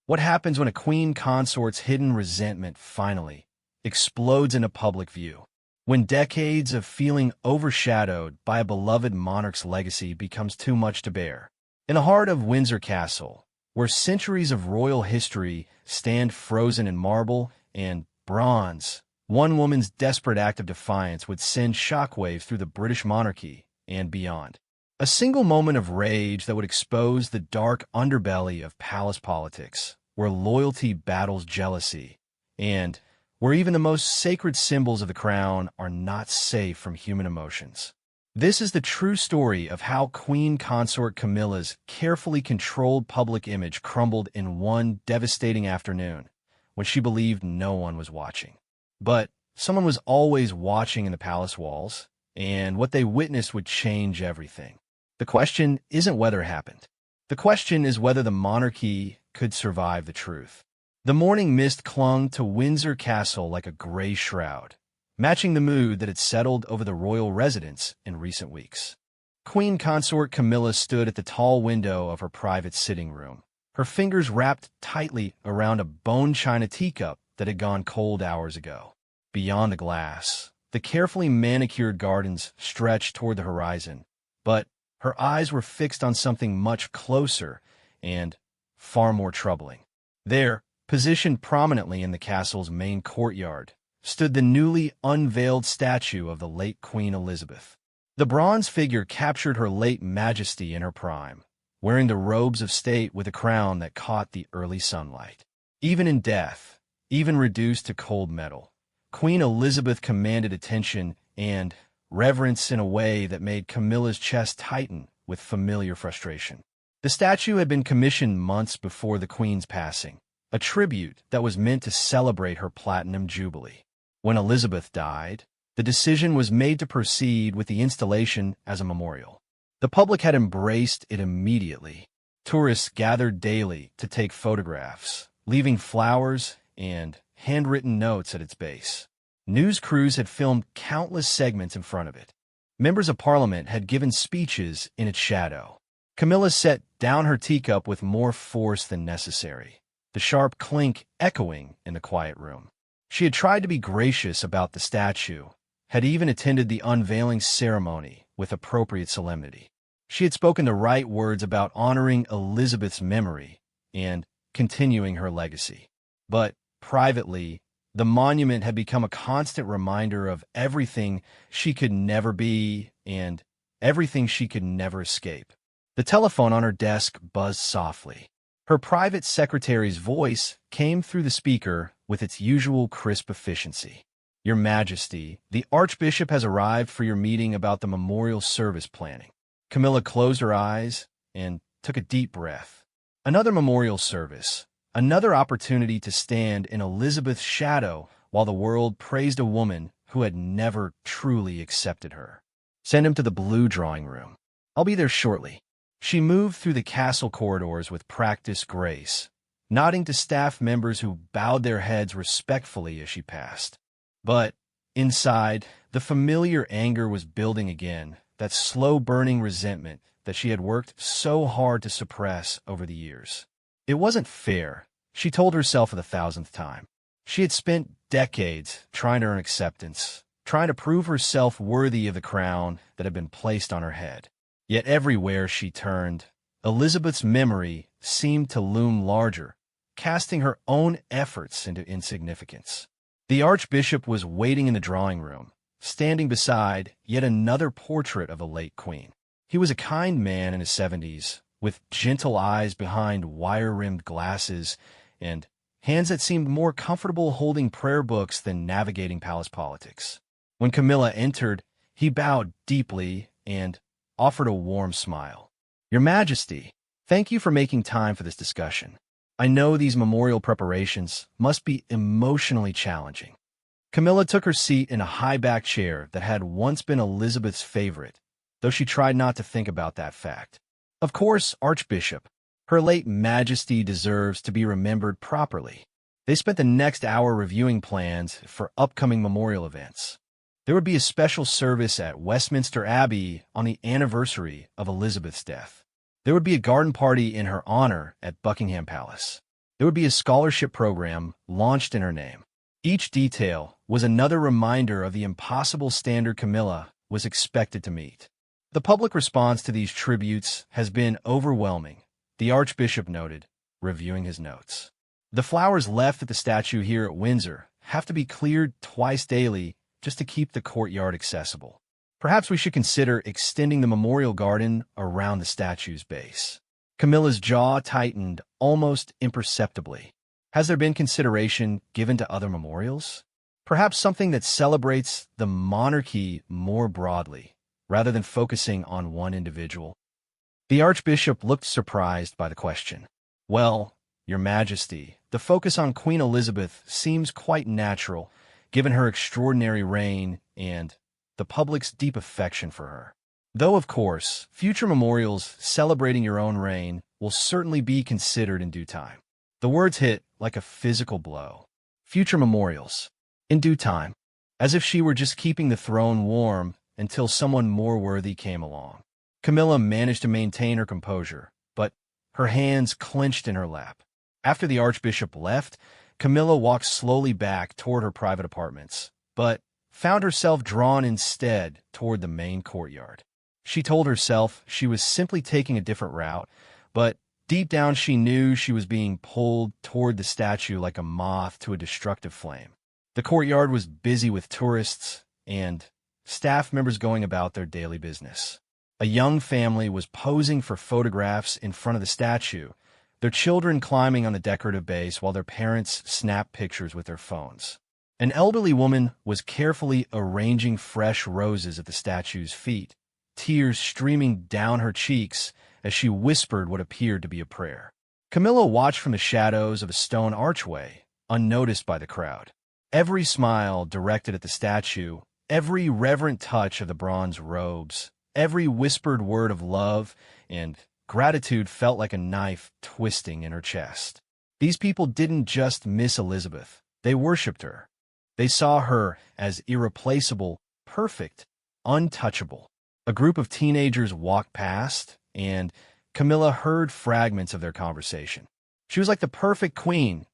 What happens when a queen consort's hidden resentment finally explodes into public view? When decades of feeling overshadowed by a beloved monarch's legacy becomes too much to bear? In the heart of Windsor Castle, where centuries of royal history stand frozen in marble and bronze, one woman's desperate act of defiance would send shockwaves through the British monarchy and beyond. A single moment of rage that would expose the dark underbelly of palace politics, where loyalty battles jealousy, and where even the most sacred symbols of the crown are not safe from human emotions. This is the true story of how Queen Consort Camilla's carefully controlled public image crumbled in one devastating afternoon when she believed no one was watching. But someone was always watching in the palace walls, and what they witnessed would change everything. The question isn't whether it happened. The question is whether the monarchy could survive the truth. The morning mist clung to Windsor Castle like a gray shroud, matching the mood that had settled over the royal residence in recent weeks. Queen Consort Camilla stood at the tall window of her private sitting room, her fingers wrapped tightly around a bone china teacup that had gone cold hours ago. Beyond the glass, the carefully manicured gardens stretched toward the horizon, but her eyes were fixed on something much closer and far more troubling. There, positioned prominently in the castle's main courtyard, stood the newly unveiled statue of the late Queen Elizabeth. The bronze figure captured her late majesty in her prime, wearing the robes of state with a crown that caught the early sunlight. Even in death, even reduced to cold metal, Queen Elizabeth commanded attention and reverence in a way that made Camilla's chest tighten with familiar frustration. The statue had been commissioned months before the Queen's passing, a tribute that was meant to celebrate her platinum jubilee. When Elizabeth died, the decision was made to proceed with the installation as a memorial. The public had embraced it immediately. Tourists gathered daily to take photographs, leaving flowers and handwritten notes at its base. News crews had filmed countless segments in front of it. Members of Parliament had given speeches in its shadow. Camilla set down her teacup with more force than necessary, the sharp clink echoing in the quiet room. She had tried to be gracious about the statue, had even attended the unveiling ceremony with appropriate solemnity. She had spoken the right words about honoring Elizabeth's memory and continuing her legacy. But privately, the monument had become a constant reminder of everything she could never be and everything she could never escape. The telephone on her desk buzzed softly. Her private secretary's voice came through the speaker with its usual crisp efficiency. "Your Majesty, the Archbishop has arrived for your meeting about the memorial service planning." Camilla closed her eyes and took a deep breath. Another memorial service. Another opportunity to stand in Elizabeth's shadow while the world praised a woman who had never truly accepted her. "Send him to the blue drawing room. I'll be there shortly." She moved through the castle corridors with practiced grace, nodding to staff members who bowed their heads respectfully as she passed. But inside, the familiar anger was building again, that slow-burning resentment that she had worked so hard to suppress over the years. It wasn't fair, she told herself for the 1,000th time. She had spent decades trying to earn acceptance, trying to prove herself worthy of the crown that had been placed on her head. Yet everywhere she turned, Elizabeth's memory seemed to loom larger, casting her own efforts into insignificance. The Archbishop was waiting in the drawing room, standing beside yet another portrait of the late Queen. He was a kind man in his 70s, with gentle eyes behind wire-rimmed glasses and hands that seemed more comfortable holding prayer books than navigating palace politics. When Camilla entered, he bowed deeply and offered a warm smile. "Your Majesty, thank you for making time for this discussion. I know these memorial preparations must be emotionally challenging." Camilla took her seat in a high-backed chair that had once been Elizabeth's favorite, though she tried not to think about that fact. Of course, Archbishop, her late Majesty deserves to be remembered properly. They spent the next hour reviewing plans for upcoming memorial events. There would be a special service at Westminster Abbey on the anniversary of Elizabeth's death. There would be a garden party in her honor at Buckingham Palace. There would be a scholarship program launched in her name. Each detail was another reminder of the impossible standard Camilla was expected to meet. The public response to these tributes has been overwhelming, the Archbishop noted, reviewing his notes. The flowers left at the statue here at Windsor have to be cleared twice daily just to keep the courtyard accessible. Perhaps we should consider extending the memorial garden around the statue's base. Camilla's jaw tightened almost imperceptibly. Has there been consideration given to other memorials? Perhaps something that celebrates the monarchy more broadly, rather than focusing on one individual? The Archbishop looked surprised by the question. Well, Your Majesty, the focus on Queen Elizabeth seems quite natural, given her extraordinary reign and the public's deep affection for her. Though, of course, future memorials celebrating your own reign will certainly be considered in due time. The words hit like a physical blow. Future memorials. In due time. As if she were just keeping the throne warm until someone more worthy came along. Camilla managed to maintain her composure, but her hands clenched in her lap. After the Archbishop left, Camilla walked slowly back toward her private apartments, but found herself drawn instead toward the main courtyard. She told herself she was simply taking a different route, but deep down she knew she was being pulled toward the statue like a moth to a destructive flame. The courtyard was busy with tourists and staff members going about their daily business. A young family was posing for photographs in front of the statue, their children climbing on the decorative base while their parents snapped pictures with their phones. An elderly woman was carefully arranging fresh roses at the statue's feet, tears streaming down her cheeks as she whispered what appeared to be a prayer. Camilla watched from the shadows of a stone archway, unnoticed by the crowd. Every smile directed at the statue, every reverent touch of the bronze robes, every whispered word of love and gratitude felt like a knife twisting in her chest. These people didn't just miss Elizabeth, they worshipped her. They saw her as irreplaceable, perfect, untouchable. A group of teenagers walked past, and Camilla heard fragments of their conversation. She was like the perfect queen,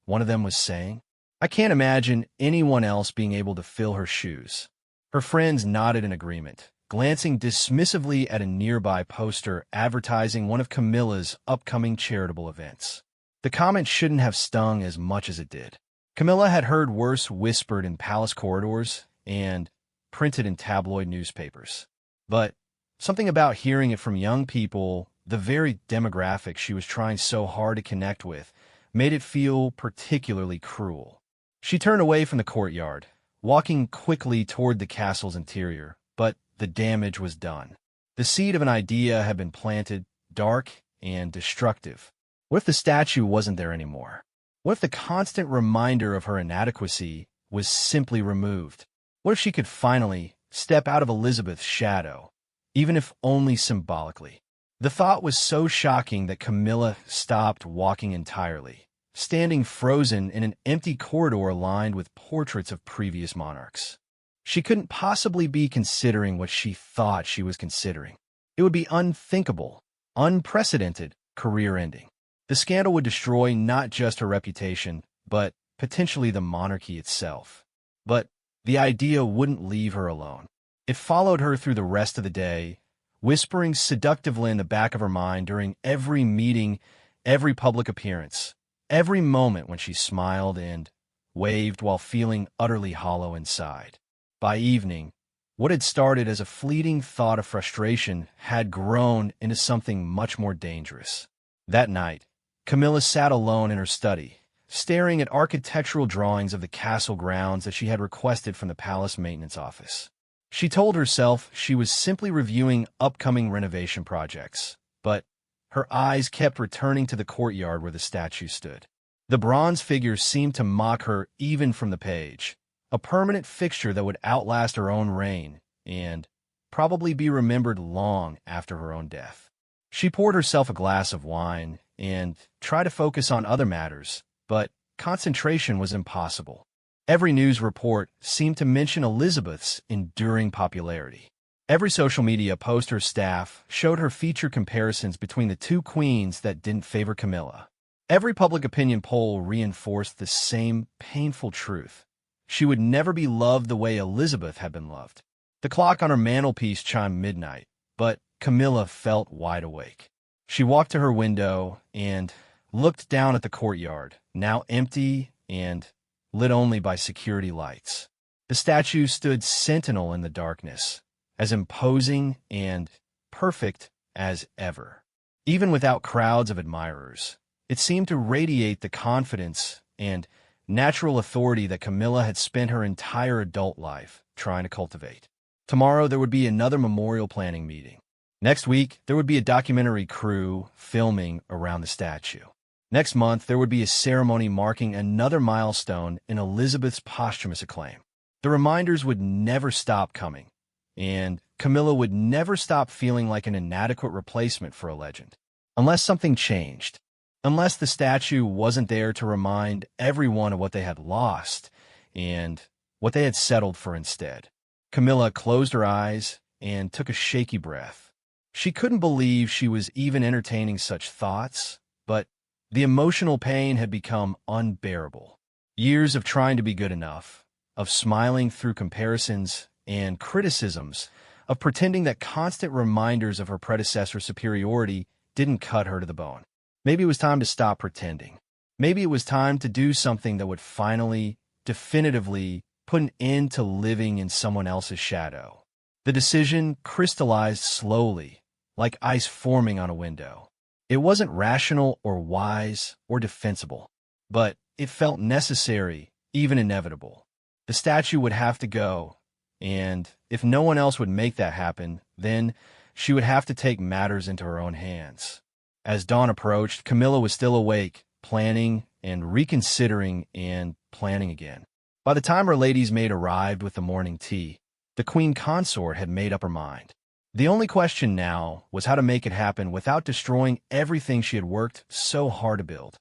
one of them was saying. I can't imagine anyone else being able to fill her shoes. Her friends nodded in agreement, glancing dismissively at a nearby poster advertising one of Camilla's upcoming charitable events. The comment shouldn't have stung as much as it did. Camilla had heard worse whispered in palace corridors and printed in tabloid newspapers. But something about hearing it from young people, the very demographic she was trying so hard to connect with, made it feel particularly cruel. She turned away from the courtyard, walking quickly toward the castle's interior, but the damage was done. The seed of an idea had been planted, dark and destructive. What if the statue wasn't there anymore? What if the constant reminder of her inadequacy was simply removed? What if she could finally step out of Elizabeth's shadow, even if only symbolically? The thought was so shocking that Camilla stopped walking entirely, standing frozen in an empty corridor lined with portraits of previous monarchs. She couldn't possibly be considering what she thought she was considering. It would be unthinkable, unprecedented career ending. The scandal would destroy not just her reputation, but potentially the monarchy itself. But the idea wouldn't leave her alone. It followed her through the rest of the day, whispering seductively in the back of her mind during every meeting, every public appearance, every moment when she smiled and waved while feeling utterly hollow inside. By evening, what had started as a fleeting thought of frustration had grown into something much more dangerous. That night, Camilla sat alone in her study, staring at architectural drawings of the castle grounds that she had requested from the palace maintenance office. She told herself she was simply reviewing upcoming renovation projects, but her eyes kept returning to the courtyard where the statue stood. The bronze figure seemed to mock her even from the page, a permanent fixture that would outlast her own reign and probably be remembered long after her own death. She poured herself a glass of wine and tried to focus on other matters, but concentration was impossible. Every news report seemed to mention Elizabeth's enduring popularity. Every social media post her staff showed her feature comparisons between the two queens that didn't favor Camilla. Every public opinion poll reinforced the same painful truth. She would never be loved the way Elizabeth had been loved. The clock on her mantelpiece chimed midnight, but Camilla felt wide awake. She walked to her window and looked down at the courtyard, now empty and lit only by security lights. The statue stood sentinel in the darkness, as imposing and perfect as ever. Even without crowds of admirers, it seemed to radiate the confidence and natural authority that Camilla had spent her entire adult life trying to cultivate. Tomorrow there would be another memorial planning meeting. Next week, there would be a documentary crew filming around the statue. Next month, there would be a ceremony marking another milestone in Elizabeth's posthumous acclaim. The reminders would never stop coming, and Camilla would never stop feeling like an inadequate replacement for a legend. Unless something changed. Unless the statue wasn't there to remind everyone of what they had lost and what they had settled for instead. Camilla closed her eyes and took a shaky breath. She couldn't believe she was even entertaining such thoughts, but the emotional pain had become unbearable. Years of trying to be good enough, of smiling through comparisons and criticisms, of pretending that constant reminders of her predecessor's superiority didn't cut her to the bone. Maybe it was time to stop pretending. Maybe it was time to do something that would finally, definitively, put an end to living in someone else's shadow. The decision crystallized slowly, like ice forming on a window. It wasn't rational or wise or defensible, but it felt necessary, even inevitable. The statue would have to go, and if no one else would make that happen, then she would have to take matters into her own hands. As dawn approached, Camilla was still awake, planning and reconsidering and planning again. By the time her lady's maid arrived with the morning tea, the queen consort had made up her mind. The only question now was how to make it happen without destroying everything she had worked so hard to build.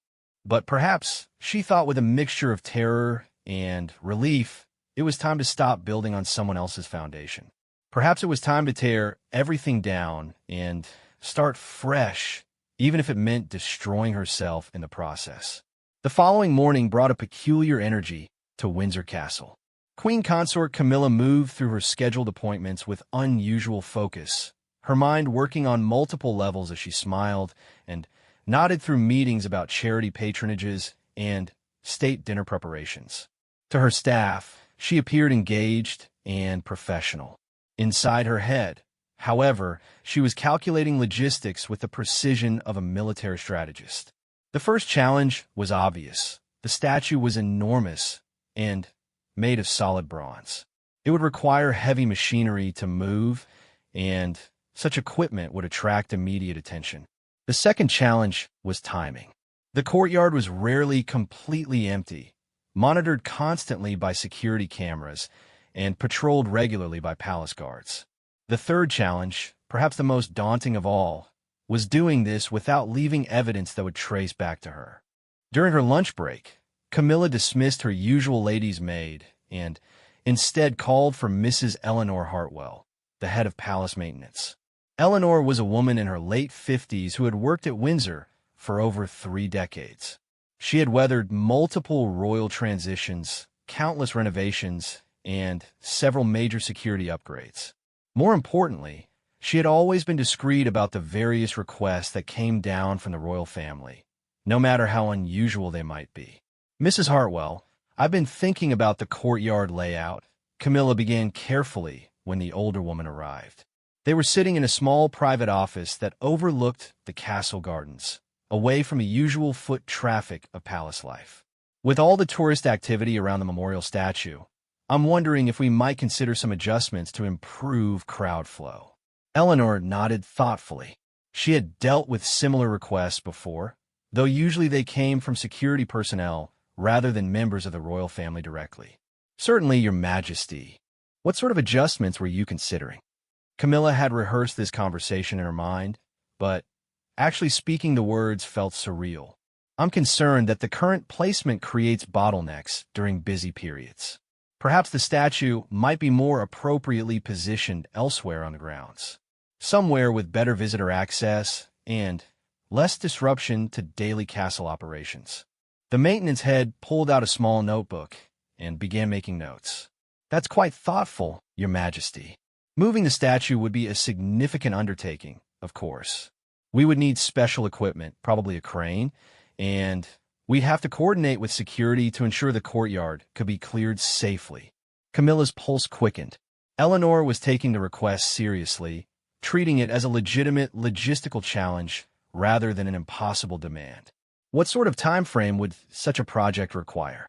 But perhaps, she thought with a mixture of terror and relief, it was time to stop building on someone else's foundation. Perhaps it was time to tear everything down and start fresh, even if it meant destroying herself in the process. The following morning brought a peculiar energy to Windsor Castle. Queen Consort Camilla moved through her scheduled appointments with unusual focus, her mind working on multiple levels as she smiled and nodded through meetings about charity patronages and state dinner preparations. To her staff, she appeared engaged and professional. Inside her head, however, she was calculating logistics with the precision of a military strategist. The first challenge was obvious. The statue was enormous and made of solid bronze. It would require heavy machinery to move, and such equipment would attract immediate attention. The second challenge was timing. The courtyard was rarely completely empty, monitored constantly by security cameras, and patrolled regularly by palace guards. The third challenge, perhaps the most daunting of all, was doing this without leaving evidence that would trace back to her. During her lunch break, Camilla dismissed her usual lady's maid and instead called for Mrs. Eleanor Hartwell, the head of palace maintenance. Eleanor was a woman in her late 50s who had worked at Windsor for over 3 decades. She had weathered multiple royal transitions, countless renovations, and several major security upgrades. More importantly, she had always been discreet about the various requests that came down from the royal family, no matter how unusual they might be. Mrs. Hartwell, I've been thinking about the courtyard layout, Camilla began carefully when the older woman arrived. They were sitting in a small private office that overlooked the castle gardens, away from the usual foot traffic of palace life. With all the tourist activity around the memorial statue, I'm wondering if we might consider some adjustments to improve crowd flow. Eleanor nodded thoughtfully. She had dealt with similar requests before, though usually they came from security personnel rather than members of the royal family directly. Certainly, Your Majesty. What sort of adjustments were you considering? Camilla had rehearsed this conversation in her mind, but actually speaking the words felt surreal. I'm concerned that the current placement creates bottlenecks during busy periods. Perhaps the statue might be more appropriately positioned elsewhere on the grounds, somewhere with better visitor access and less disruption to daily castle operations. The maintenance head pulled out a small notebook and began making notes. "That's quite thoughtful, Your Majesty. Moving the statue would be a significant undertaking, of course. We would need special equipment, probably a crane, and we'd have to coordinate with security to ensure the courtyard could be cleared safely." Camilla's pulse quickened. Eleanor was taking the request seriously, treating it as a legitimate logistical challenge rather than an impossible demand. What sort of time frame would such a project require?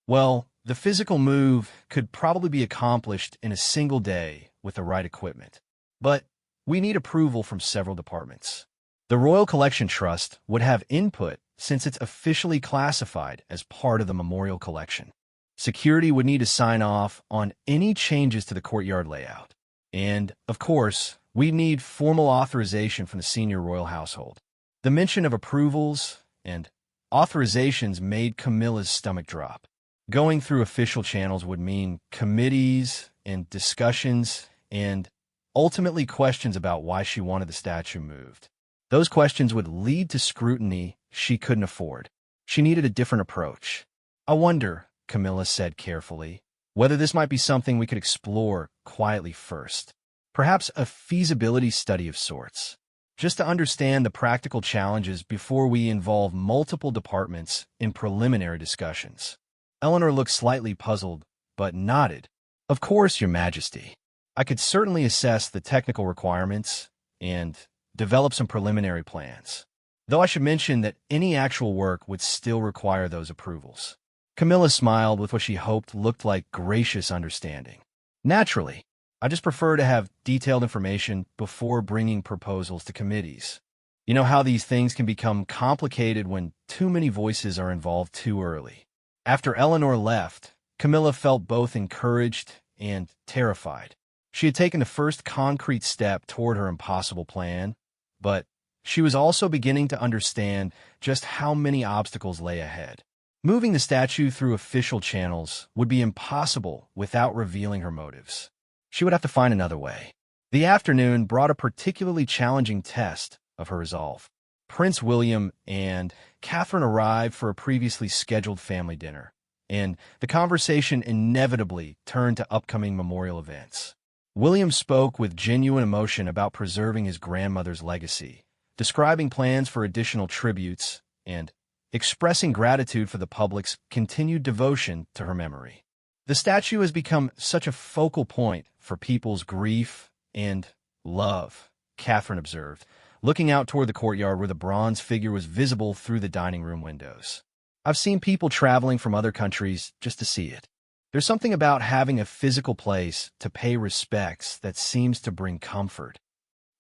Well, the physical move could probably be accomplished in a single day with the right equipment. But we need approval from several departments. The Royal Collection Trust would have input since it's officially classified as part of the memorial collection. Security would need to sign off on any changes to the courtyard layout. And, of course, we'd need formal authorization from the senior royal household. The mention of approvals and authorizations made Camilla's stomach drop. Going through official channels would mean committees and discussions and ultimately questions about why she wanted the statue moved. Those questions would lead to scrutiny she couldn't afford. She needed a different approach. "I wonder," Camilla said carefully, "whether this might be something we could explore quietly first. Perhaps a feasibility study of sorts, just to understand the practical challenges before we involve multiple departments in preliminary discussions." Eleanor looked slightly puzzled, but nodded. "Of course, Your Majesty. I could certainly assess the technical requirements and develop some preliminary plans, though I should mention that any actual work would still require those approvals." Camilla smiled with what she hoped looked like gracious understanding. "Naturally, I just prefer to have detailed information before bringing proposals to committees. You know how these things can become complicated when too many voices are involved too early." After Eleanor left, Camilla felt both encouraged and terrified. She had taken the first concrete step toward her impossible plan, but she was also beginning to understand just how many obstacles lay ahead. Moving the statue through official channels would be impossible without revealing her motives. She would have to find another way. The afternoon brought a particularly challenging test of her resolve. Prince William and Catherine arrived for a previously scheduled family dinner, and the conversation inevitably turned to upcoming memorial events. William spoke with genuine emotion about preserving his grandmother's legacy, describing plans for additional tributes, and expressing gratitude for the public's continued devotion to her memory. The statue has become such a focal point for people's grief and love, Catherine observed, looking out toward the courtyard where the bronze figure was visible through the dining room windows. "I've seen people traveling from other countries just to see it. There's something about having a physical place to pay respects that seems to bring comfort."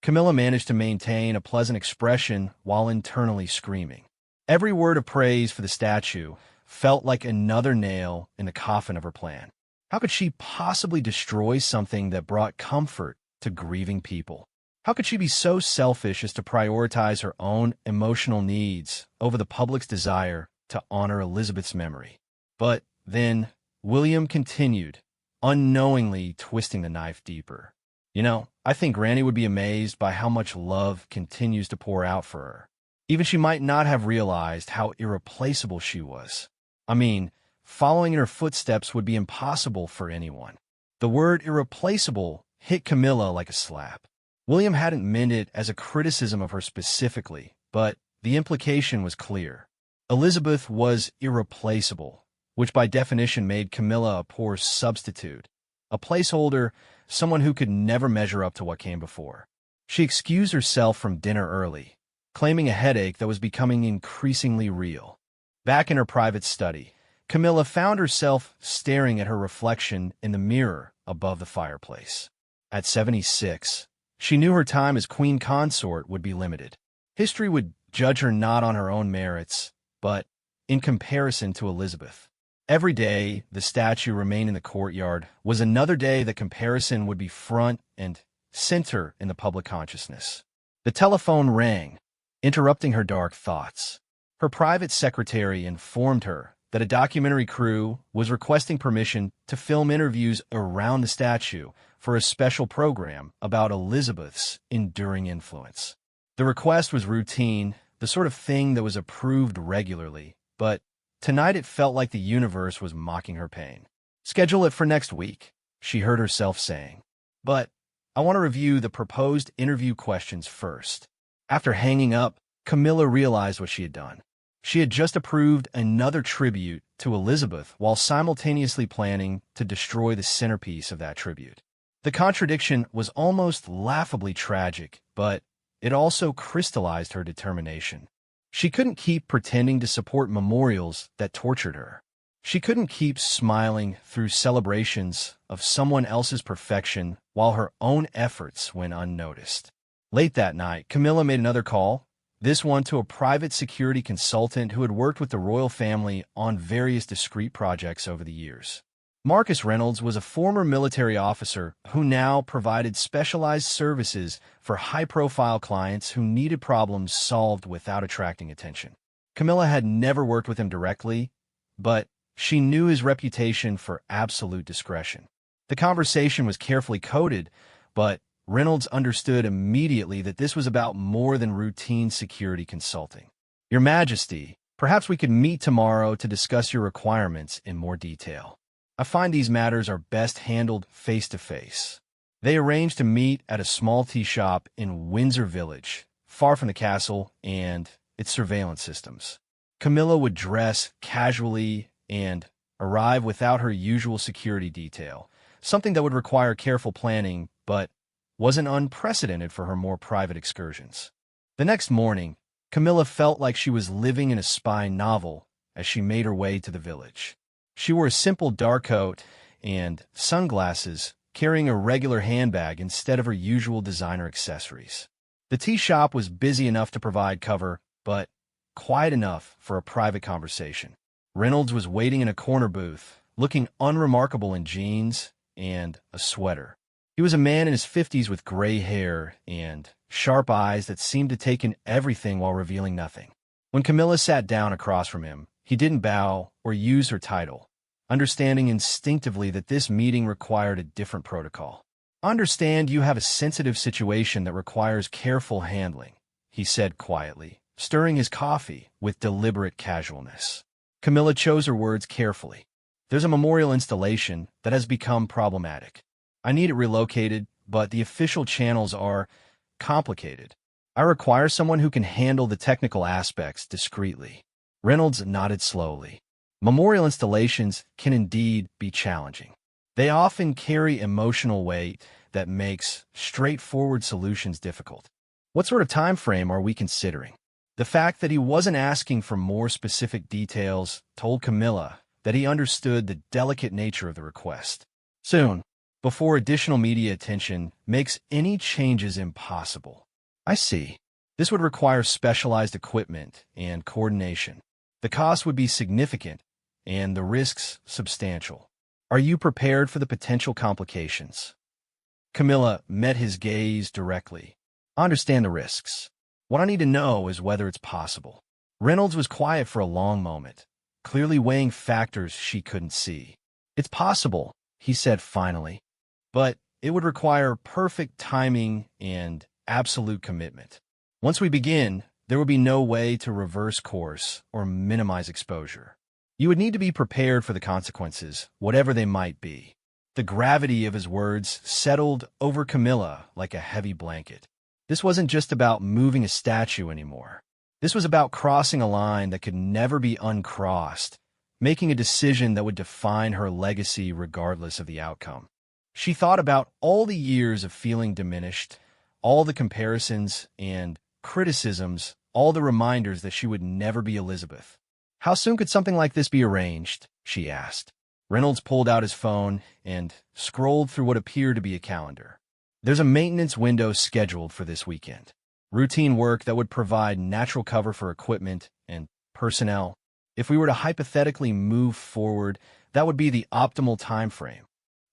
Camilla managed to maintain a pleasant expression while internally screaming. Every word of praise for the statue felt like another nail in the coffin of her plan. How could she possibly destroy something that brought comfort to grieving people? How could she be so selfish as to prioritize her own emotional needs over the public's desire to honor Elizabeth's memory? But then William continued, unknowingly twisting the knife deeper. "You know, I think Granny would be amazed by how much love continues to pour out for her. Even she might not have realized how irreplaceable she was. I mean, following in her footsteps would be impossible for anyone." The word irreplaceable hit Camilla like a slap. William hadn't meant it as a criticism of her specifically, but the implication was clear. Elizabeth was irreplaceable, which by definition made Camilla a poor substitute, a placeholder, someone who could never measure up to what came before. She excused herself from dinner early, claiming a headache that was becoming increasingly real. Back in her private study, Camilla found herself staring at her reflection in the mirror above the fireplace. At 76, she knew her time as queen consort would be limited. History would judge her not on her own merits, but in comparison to Elizabeth. Every day the statue remained in the courtyard was another day that comparison would be front and center in the public consciousness. The telephone rang, interrupting her dark thoughts. Her private secretary informed her that a documentary crew was requesting permission to film interviews around the statue for a special program about Elizabeth's enduring influence. The request was routine, the sort of thing that was approved regularly, but tonight it felt like the universe was mocking her pain. "Schedule it for next week," she heard herself saying. "But I want to review the proposed interview questions first." After hanging up, Camilla realized what she had done. She had just approved another tribute to Elizabeth while simultaneously planning to destroy the centerpiece of that tribute. The contradiction was almost laughably tragic, but it also crystallized her determination. She couldn't keep pretending to support memorials that tortured her. She couldn't keep smiling through celebrations of someone else's perfection while her own efforts went unnoticed. Late that night, Camilla made another call, this one to a private security consultant who had worked with the royal family on various discreet projects over the years. Marcus Reynolds was a former military officer who now provided specialized services for high-profile clients who needed problems solved without attracting attention. Camilla had never worked with him directly, but she knew his reputation for absolute discretion. The conversation was carefully coded, but Reynolds understood immediately that this was about more than routine security consulting. "Your Majesty, perhaps we could meet tomorrow to discuss your requirements in more detail. I find these matters are best handled face-to-face." They arranged to meet at a small tea shop in Windsor Village, far from the castle and its surveillance systems. Camilla would dress casually and arrive without her usual security detail, something that would require careful planning but wasn't unprecedented for her more private excursions. The next morning, Camilla felt like she was living in a spy novel as she made her way to the village. She wore a simple dark coat and sunglasses, carrying a regular handbag instead of her usual designer accessories. The tea shop was busy enough to provide cover, but quiet enough for a private conversation. Reynolds was waiting in a corner booth, looking unremarkable in jeans and a sweater. He was a man in his 50s with gray hair and sharp eyes that seemed to take in everything while revealing nothing. When Camilla sat down across from him, he didn't bow or use her title, understanding instinctively that this meeting required a different protocol. "Understand you have a sensitive situation that requires careful handling," he said quietly, stirring his coffee with deliberate casualness. Camilla chose her words carefully. "There's a memorial installation that has become problematic. I need it relocated, but the official channels are complicated. I require someone who can handle the technical aspects discreetly." Reynolds nodded slowly. Memorial installations can indeed be challenging. They often carry emotional weight that makes straightforward solutions difficult. "What sort of time frame are we considering?" The fact that he wasn't asking for more specific details told Camilla that he understood the delicate nature of the request. "Soon, before additional media attention makes any changes impossible." "I see. This would require specialized equipment and coordination. The cost would be significant and the risks substantial. Are you prepared for the potential complications?" Camilla met his gaze directly. "I understand the risks. What I need to know is whether it's possible." Reynolds was quiet for a long moment, clearly weighing factors she couldn't see. "It's possible," he said finally, "but it would require perfect timing and absolute commitment. Once we begin, there would be no way to reverse course or minimize exposure. You would need to be prepared for the consequences, whatever they might be." The gravity of his words settled over Camilla like a heavy blanket. This wasn't just about moving a statue anymore. This was about crossing a line that could never be uncrossed, making a decision that would define her legacy regardless of the outcome. She thought about all the years of feeling diminished, all the comparisons and criticisms, all the reminders that she would never be Elizabeth. "How soon could something like this be arranged?" she asked. Reynolds pulled out his phone and scrolled through what appeared to be a calendar. "There's a maintenance window scheduled for this weekend. Routine work that would provide natural cover for equipment and personnel. If we were to hypothetically move forward, that would be the optimal time frame.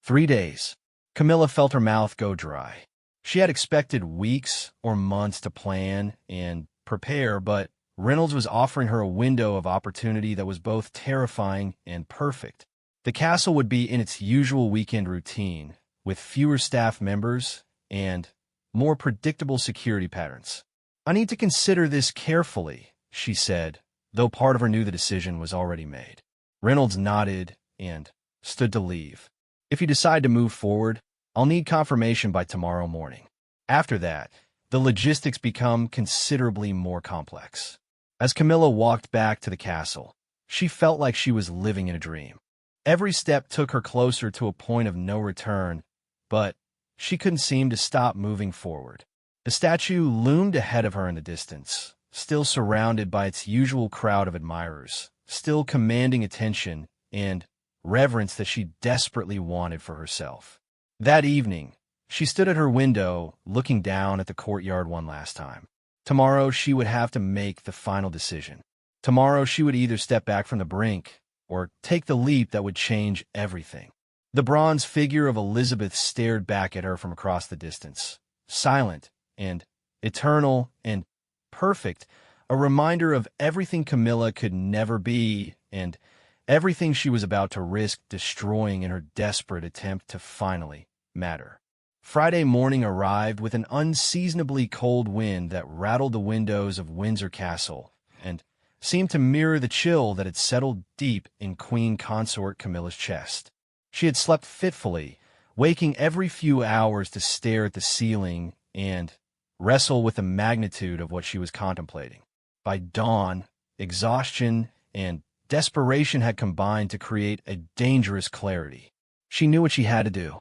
3 days." Camilla felt her mouth go dry. She had expected weeks or months to plan and prepare, but Reynolds was offering her a window of opportunity that was both terrifying and perfect. The castle would be in its usual weekend routine, with fewer staff members and more predictable security patterns. "I need to consider this carefully," she said, though part of her knew the decision was already made. Reynolds nodded and stood to leave. "If you decide to move forward, I'll need confirmation by tomorrow morning." After that, the logistics become considerably more complex. As Camilla walked back to the castle, she felt like she was living in a dream. Every step took her closer to a point of no return, but she couldn't seem to stop moving forward. The statue loomed ahead of her in the distance, still surrounded by its usual crowd of admirers, still commanding attention and reverence that she desperately wanted for herself. That evening, she stood at her window, looking down at the courtyard one last time. Tomorrow she would have to make the final decision. Tomorrow she would either step back from the brink or take the leap that would change everything. The bronze figure of Elizabeth stared back at her from across the distance, silent and eternal and perfect, a reminder of everything Camilla could never be and everything she was about to risk destroying in her desperate attempt to finally matter. Friday morning arrived with an unseasonably cold wind that rattled the windows of Windsor Castle and seemed to mirror the chill that had settled deep in Queen Consort Camilla's chest. She had slept fitfully, waking every few hours to stare at the ceiling and wrestle with the magnitude of what she was contemplating. By dawn, exhaustion and desperation had combined to create a dangerous clarity. She knew what she had to do.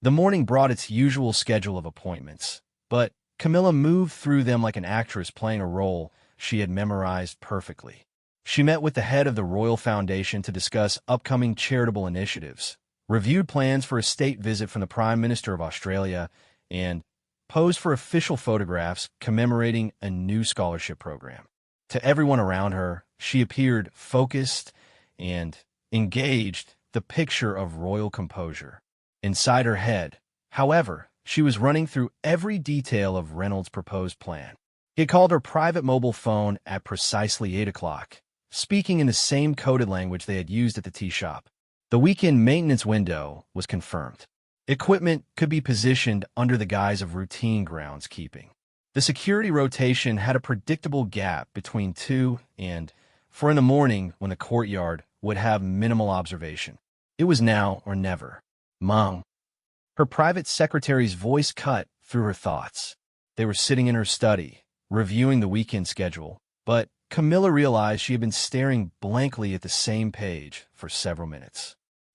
The morning brought its usual schedule of appointments, but Camilla moved through them like an actress playing a role she had memorized perfectly. She met with the head of the Royal Foundation to discuss upcoming charitable initiatives, reviewed plans for a state visit from the Prime Minister of Australia, and posed for official photographs commemorating a new scholarship program. To everyone around her, she appeared focused and engaged, the picture of royal composure. Inside her head, however, she was running through every detail of Reynolds' proposed plan. He had called her private mobile phone at precisely 8 o'clock, speaking in the same coded language they had used at the tea shop. The weekend maintenance window was confirmed. Equipment could be positioned under the guise of routine groundskeeping. The security rotation had a predictable gap between 2 and 4 in the morning when the courtyard would have minimal observation. It was now or never. Mom. Her private secretary's voice cut through her thoughts. They were sitting in her study, reviewing the weekend schedule, but Camilla realized she had been staring blankly at the same page for several minutes.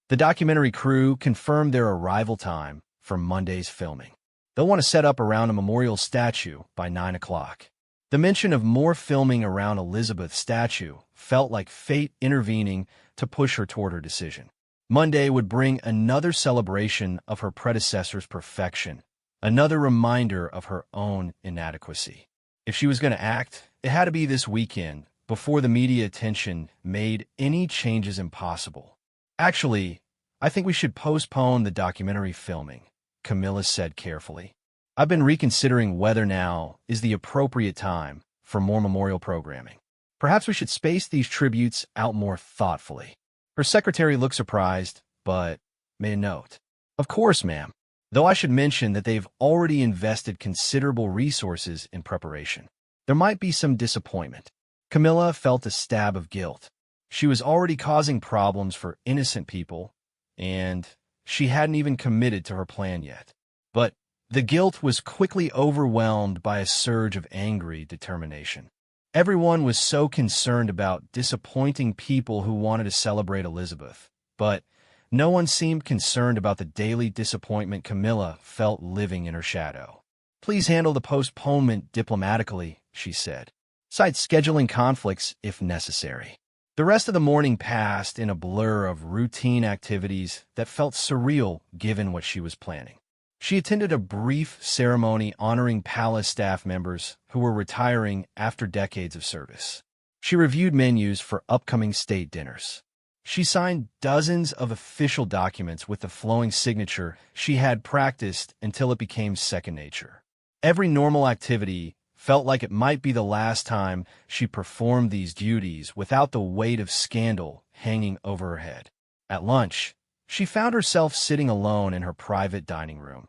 The documentary crew confirmed their arrival time for Monday's filming. They'll want to set up around a memorial statue by 9 o'clock. The mention of more filming around Elizabeth's statue felt like fate intervening to push her toward her decision. Monday would bring another celebration of her predecessor's perfection, another reminder of her own inadequacy. If she was going to act, it had to be this weekend, before the media attention made any changes impossible. "Actually, I think we should postpone the documentary filming," Camilla said carefully. "I've been reconsidering whether now is the appropriate time for more memorial programming. Perhaps we should space these tributes out more thoughtfully." Her secretary looked surprised, but made a note. "Of course, ma'am, though I should mention that they've already invested considerable resources in preparation. There might be some disappointment." Camilla felt a stab of guilt. She was already causing problems for innocent people, and she hadn't even committed to her plan yet. But the guilt was quickly overwhelmed by a surge of angry determination. Everyone was so concerned about disappointing people who wanted to celebrate Elizabeth, but no one seemed concerned about the daily disappointment Camilla felt living in her shadow. "Please handle the postponement diplomatically," she said. "Cite scheduling conflicts if necessary." The rest of the morning passed in a blur of routine activities that felt surreal given what she was planning. She attended a brief ceremony honoring palace staff members who were retiring after decades of service. She reviewed menus for upcoming state dinners. She signed dozens of official documents with the flowing signature she had practiced until it became second nature. Every normal activity felt like it might be the last time she performed these duties without the weight of scandal hanging over her head. At lunch, she found herself sitting alone in her private dining room,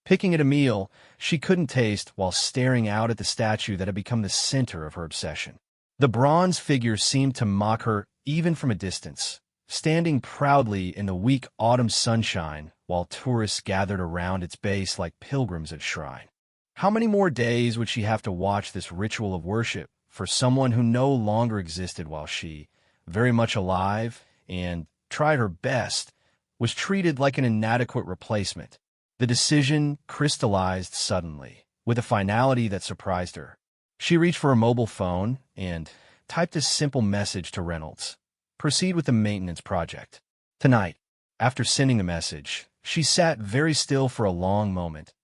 Picking at a meal she couldn't taste while staring out at the statue that had become the center of her obsession. The bronze figure seemed to mock her even from a distance, standing proudly in the weak autumn sunshine while tourists gathered around its base like pilgrims at a shrine. How many more days would she have to watch this ritual of worship for someone who no longer existed while she, very much alive and tried her best, was treated like an inadequate replacement? The decision crystallized suddenly, with a finality that surprised her. She reached for a mobile phone and typed a simple message to Reynolds. Proceed with the maintenance project. Tonight, after sending the message, she sat very still for a long moment,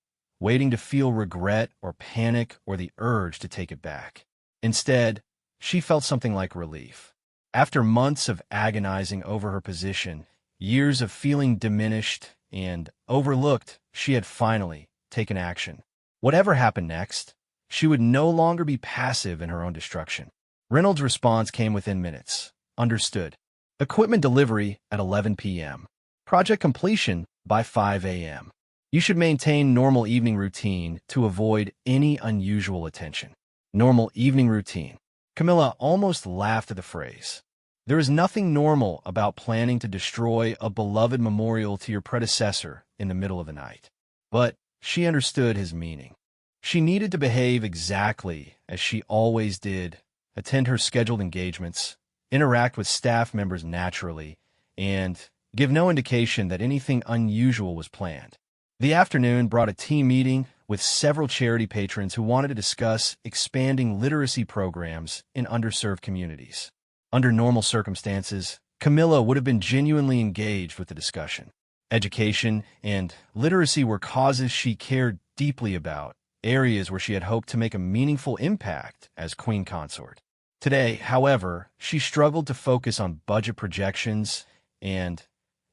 waiting to feel regret or panic or the urge to take it back. Instead, she felt something like relief. After months of agonizing over her position, years of feeling diminished and overlooked, she had finally taken action. Whatever happened next, she would no longer be passive in her own destruction. Reynolds' response came within minutes. Understood. Equipment delivery at 11 p.m. Project completion by 5 a.m. You should maintain normal evening routine to avoid any unusual attention. Normal evening routine. Camilla almost laughed at the phrase. There is nothing normal about planning to destroy a beloved memorial to your predecessor in the middle of the night. But she understood his meaning. She needed to behave exactly as she always did, attend her scheduled engagements, interact with staff members naturally, and give no indication that anything unusual was planned. The afternoon brought a team meeting with several charity patrons who wanted to discuss expanding literacy programs in underserved communities. Under normal circumstances, Camilla would have been genuinely engaged with the discussion. Education and literacy were causes she cared deeply about, areas where she had hoped to make a meaningful impact as queen consort. Today, however, she struggled to focus on budget projections and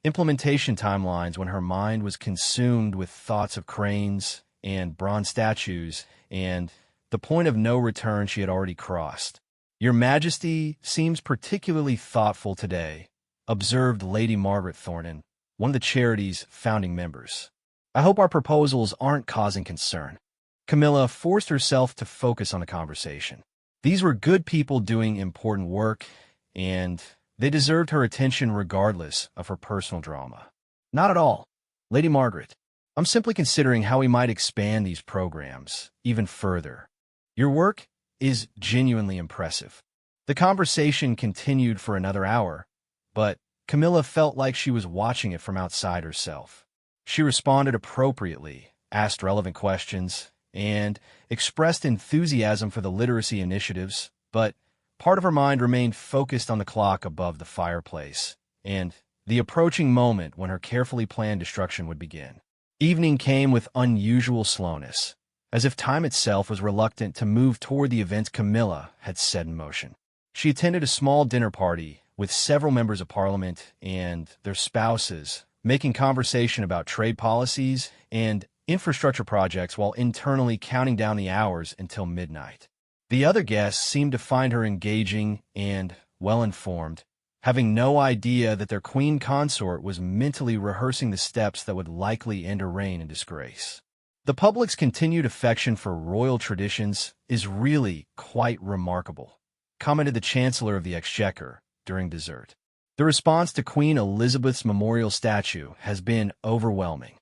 implementation timelines when her mind was consumed with thoughts of cranes and bronze statues and the point of no return she had already crossed. Your Majesty seems particularly thoughtful today, observed Lady Margaret Thornton, one of the charity's founding members. I hope our proposals aren't causing concern. Camilla forced herself to focus on the conversation. These were good people doing important work, and they deserved her attention regardless of her personal drama. Not at all. Lady Margaret, I'm simply considering how we might expand these programs even further. Your work is genuinely impressive. The conversation continued for another hour, but Camilla felt like she was watching it from outside herself. She responded appropriately, asked relevant questions, and expressed enthusiasm for the literacy initiatives, but part of her mind remained focused on the clock above the fireplace and the approaching moment when her carefully planned destruction would begin. Evening came with unusual slowness, as if time itself was reluctant to move toward the events Camilla had set in motion. She attended a small dinner party with several members of Parliament and their spouses, making conversation about trade policies and infrastructure projects while internally counting down the hours until midnight. The other guests seemed to find her engaging and well-informed, having no idea that their queen consort was mentally rehearsing the steps that would likely end her reign in disgrace. The public's continued affection for royal traditions is really quite remarkable, commented the Chancellor of the Exchequer during dessert. The response to Queen Elizabeth's memorial statue has been overwhelming.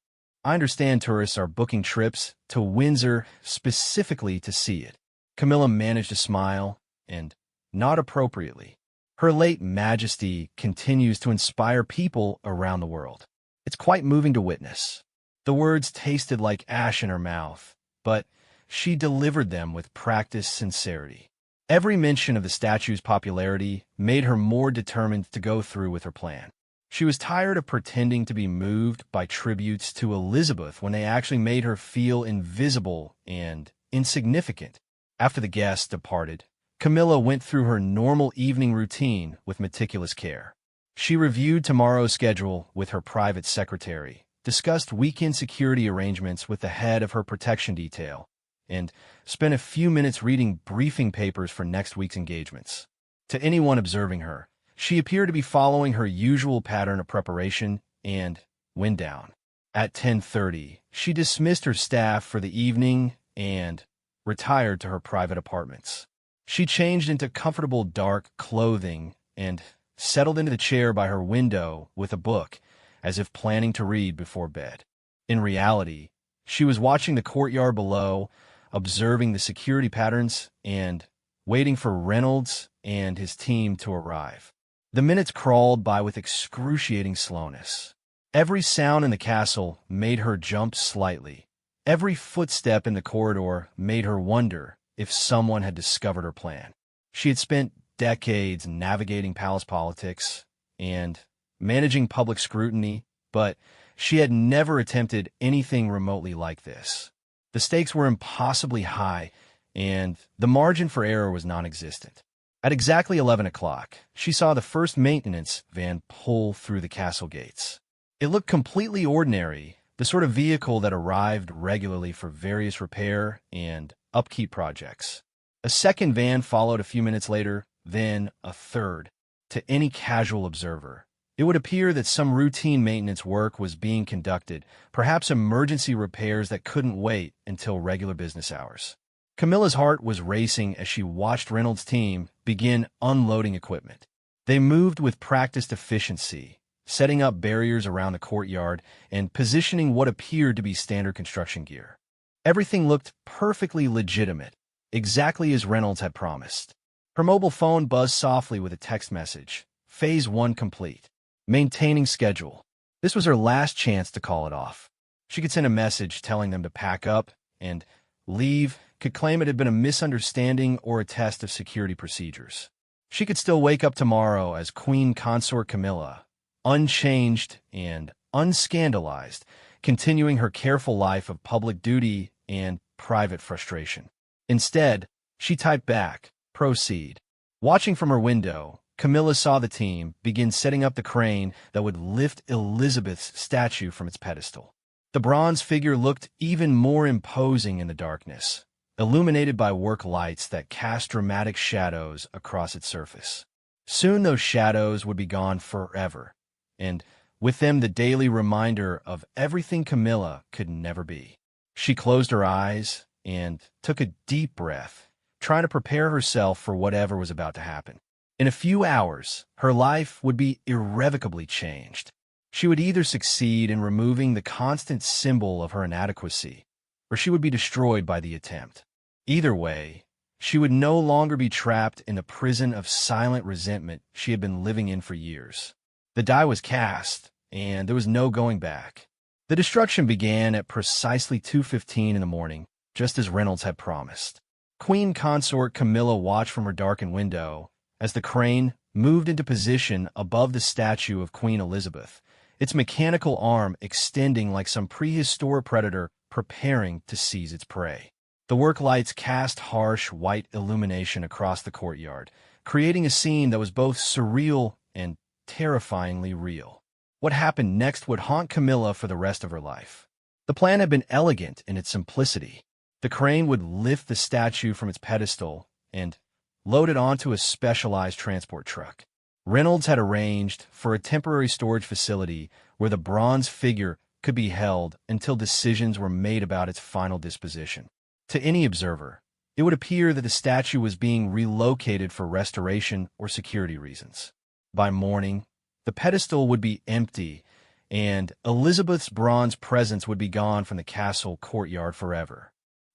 I understand tourists are booking trips to Windsor specifically to see it. Camilla managed to smile and nod appropriately. Her late Majesty continues to inspire people around the world. It's quite moving to witness. The words tasted like ash in her mouth, but she delivered them with practiced sincerity. Every mention of the statue's popularity made her more determined to go through with her plan. She was tired of pretending to be moved by tributes to Elizabeth when they actually made her feel invisible and insignificant. After the guests departed, Camilla went through her normal evening routine with meticulous care. She reviewed tomorrow's schedule with her private secretary, discussed weekend security arrangements with the head of her protection detail, and spent a few minutes reading briefing papers for next week's engagements. To anyone observing her, she appeared to be following her usual pattern of preparation and wind down. At 10:30, she dismissed her staff for the evening and retired to her private apartments. She changed into comfortable dark clothing and settled into the chair by her window with a book, as if planning to read before bed. In reality, she was watching the courtyard below, observing the security patterns, and waiting for Reynolds and his team to arrive. The minutes crawled by with excruciating slowness. Every sound in the castle made her jump slightly. Every footstep in the corridor made her wonder if someone had discovered her plan. She had spent decades navigating palace politics and managing public scrutiny, but she had never attempted anything remotely like this. The stakes were impossibly high, and the margin for error was non-existent. At exactly 11 o'clock, she saw the first maintenance van pull through the castle gates. It looked completely ordinary, the sort of vehicle that arrived regularly for various repair and upkeep projects. A second van followed a few minutes later, then a third. To any casual observer, it would appear that some routine maintenance work was being conducted, perhaps emergency repairs that couldn't wait until regular business hours. Camilla's heart was racing as she watched Reynolds' team begin unloading equipment. They moved with practiced efficiency, setting up barriers around the courtyard and positioning what appeared to be standard construction gear. Everything looked perfectly legitimate, exactly as Reynolds had promised. Her mobile phone buzzed softly with a text message. Phase 1 complete. Maintaining schedule. This was her last chance to call it off. She could send a message telling them to pack up and leave, could claim it had been a misunderstanding or a test of security procedures. She could still wake up tomorrow as Queen Consort Camilla, unchanged and unscandalized, continuing her careful life of public duty and private frustration. Instead, she typed back, proceed. Watching from her window, Camilla saw the team begin setting up the crane that would lift Elizabeth's statue from its pedestal. The bronze figure looked even more imposing in the darkness, illuminated by work lights that cast dramatic shadows across its surface. Soon those shadows would be gone forever, and with them the daily reminder of everything Camilla could never be. She closed her eyes and took a deep breath, trying to prepare herself for whatever was about to happen. In a few hours, her life would be irrevocably changed. She would either succeed in removing the constant symbol of her inadequacy, or she would be destroyed by the attempt. Either way, she would no longer be trapped in the prison of silent resentment she had been living in for years. The die was cast, and there was no going back. The destruction began at precisely 2:15 in the morning, just as Reynolds had promised. Queen Consort Camilla watched from her darkened window as the crane moved into position above the statue of Queen Elizabeth, its mechanical arm extending like some prehistoric predator preparing to seize its prey. The work lights cast harsh white illumination across the courtyard, creating a scene that was both surreal and terrifyingly real. What happened next would haunt Camilla for the rest of her life. The plan had been elegant in its simplicity. The crane would lift the statue from its pedestal and load it onto a specialized transport truck. Reynolds had arranged for a temporary storage facility where the bronze figure could be held until decisions were made about its final disposition. To any observer, it would appear that the statue was being relocated for restoration or security reasons. By morning, the pedestal would be empty, and Elizabeth's bronze presence would be gone from the castle courtyard forever.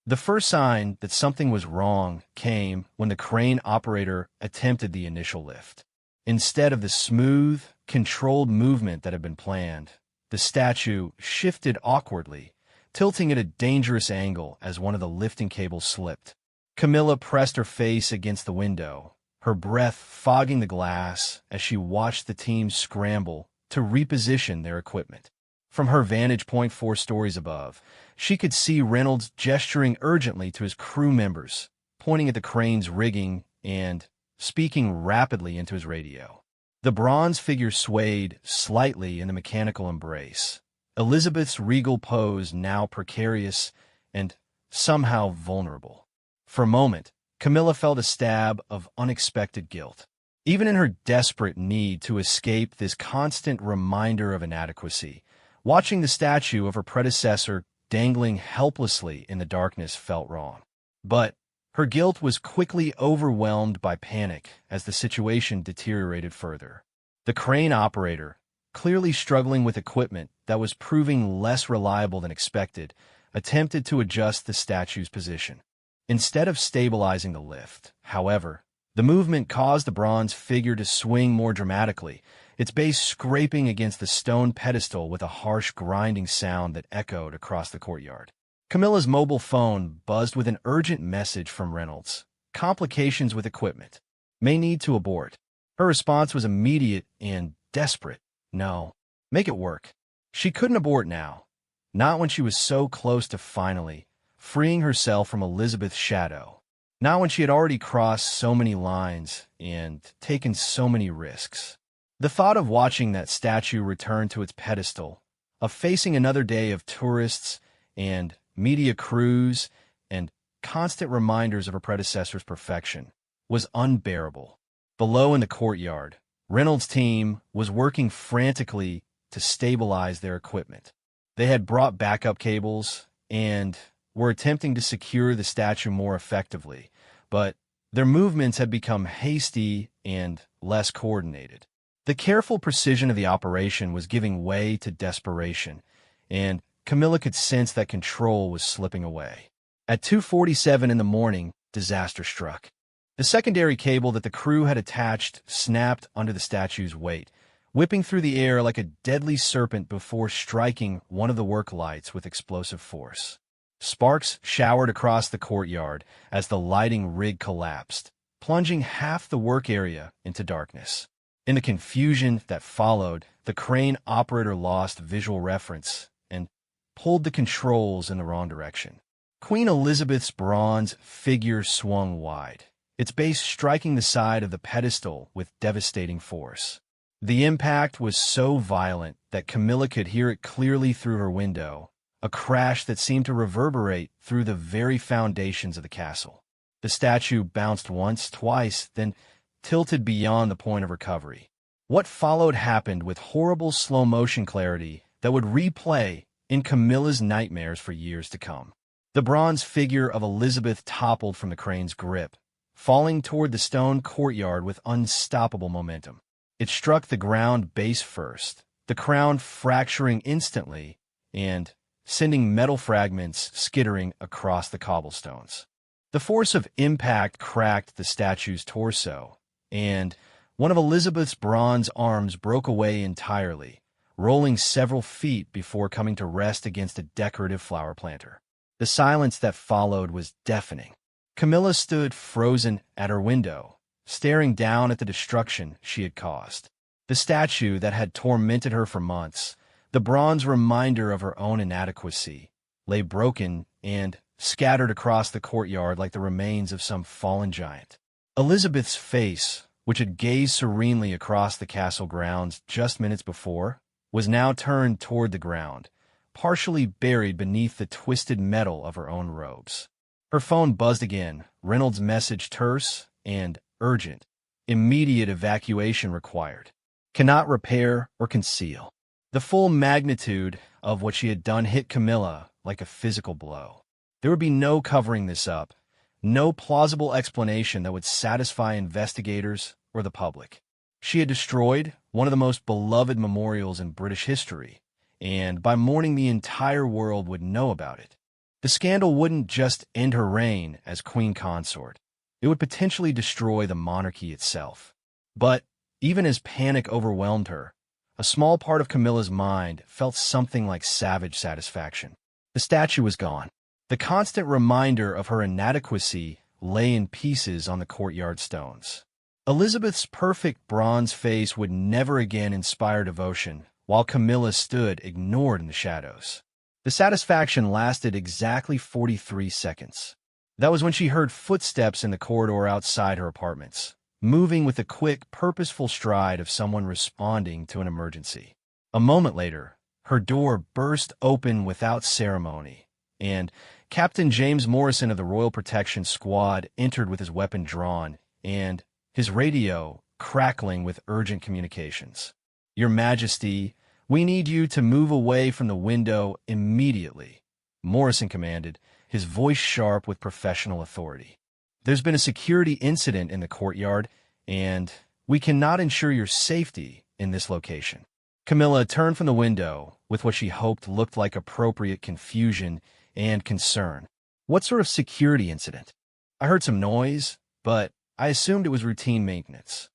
The first sign that something was wrong came when the crane operator attempted the initial lift. Instead of the smooth, controlled movement that had been planned, the statue shifted awkwardly, tilting at a dangerous angle as one of the lifting cables slipped. Camilla pressed her face against the window, her breath fogging the glass as she watched the team scramble to reposition their equipment. From her vantage point 4 stories above, she could see Reynolds gesturing urgently to his crew members, pointing at the crane's rigging and speaking rapidly into his radio. The bronze figure swayed slightly in the mechanical embrace, Elizabeth's regal pose now precarious and somehow vulnerable. For a moment, Camilla felt a stab of unexpected guilt. Even in her desperate need to escape this constant reminder of inadequacy, watching the statue of her predecessor dangling helplessly in the darkness felt wrong. But her guilt was quickly overwhelmed by panic as the situation deteriorated further. The crane operator, clearly struggling with equipment that was proving less reliable than expected, attempted to adjust the statue's position. Instead of stabilizing the lift, however, the movement caused the bronze figure to swing more dramatically, its base scraping against the stone pedestal with a harsh grinding sound that echoed across the courtyard. Camilla's mobile phone buzzed with an urgent message from Reynolds. Complications with equipment. May need to abort. Her response was immediate and desperate. No. Make it work. She couldn't abort now. Not when she was so close to finally freeing herself from Elizabeth's shadow. Not when she had already crossed so many lines and taken so many risks. The thought of watching that statue return to its pedestal, of facing another day of tourists and media crews and constant reminders of her predecessor's perfection, was unbearable. Below in the courtyard, Reynolds' team was working frantically to stabilize their equipment. They had brought backup cables and were attempting to secure the statue more effectively, but their movements had become hasty and less coordinated. The careful precision of the operation was giving way to desperation, and Camilla could sense that control was slipping away. At 2:47 in the morning, disaster struck. The secondary cable that the crew had attached snapped under the statue's weight, whipping through the air like a deadly serpent before striking one of the work lights with explosive force. Sparks showered across the courtyard as the lighting rig collapsed, plunging half the work area into darkness. In the confusion that followed, the crane operator lost visual reference and pulled the controls in the wrong direction. Queen Elizabeth's bronze figure swung wide, its base striking the side of the pedestal with devastating force. The impact was so violent that Camilla could hear it clearly through her window, a crash that seemed to reverberate through the very foundations of the castle. The statue bounced once, twice, then tilted beyond the point of recovery. What followed happened with horrible slow-motion clarity that would replay in Camilla's nightmares for years to come. The bronze figure of Elizabeth toppled from the crane's grip, falling toward the stone courtyard with unstoppable momentum. It struck the ground base first, the crown fracturing instantly and sending metal fragments skittering across the cobblestones. The force of impact cracked the statue's torso, and one of Elizabeth's bronze arms broke away entirely, rolling several feet before coming to rest against a decorative flower planter. The silence that followed was deafening. Camilla stood frozen at her window, staring down at the destruction she had caused. The statue that had tormented her for months, the bronze reminder of her own inadequacy, lay broken and scattered across the courtyard like the remains of some fallen giant. Elizabeth's face, which had gazed serenely across the castle grounds just minutes before, was now turned toward the ground, partially buried beneath the twisted metal of her own robes. Her phone buzzed again, Reynolds' message terse and urgent. Immediate evacuation required. Cannot repair or conceal. The full magnitude of what she had done hit Camilla like a physical blow. There would be no covering this up, no plausible explanation that would satisfy investigators or the public. She had destroyed one of the most beloved memorials in British history, and by morning the entire world would know about it. The scandal wouldn't just end her reign as queen consort. It would potentially destroy the monarchy itself. But even as panic overwhelmed her, a small part of Camilla's mind felt something like savage satisfaction. The statue was gone. The constant reminder of her inadequacy lay in pieces on the courtyard stones. Elizabeth's perfect bronze face would never again inspire devotion, while Camilla stood ignored in the shadows. The satisfaction lasted exactly 43 seconds. That was when she heard footsteps in the corridor outside her apartments, moving with the quick, purposeful stride of someone responding to an emergency. A moment later, her door burst open without ceremony, and Captain James Morrison of the Royal Protection Squad entered with his weapon drawn and his radio crackling with urgent communications. "Your Majesty, we need you to move away from the window immediately. Morrison commanded, his voice sharp with professional authority. "There's been a security incident in the courtyard, and we cannot ensure your safety in this location." Camilla turned from the window with what she hoped looked like appropriate confusion and concern. "What sort of security incident?" "I heard some noise, but I assumed it was routine maintenance."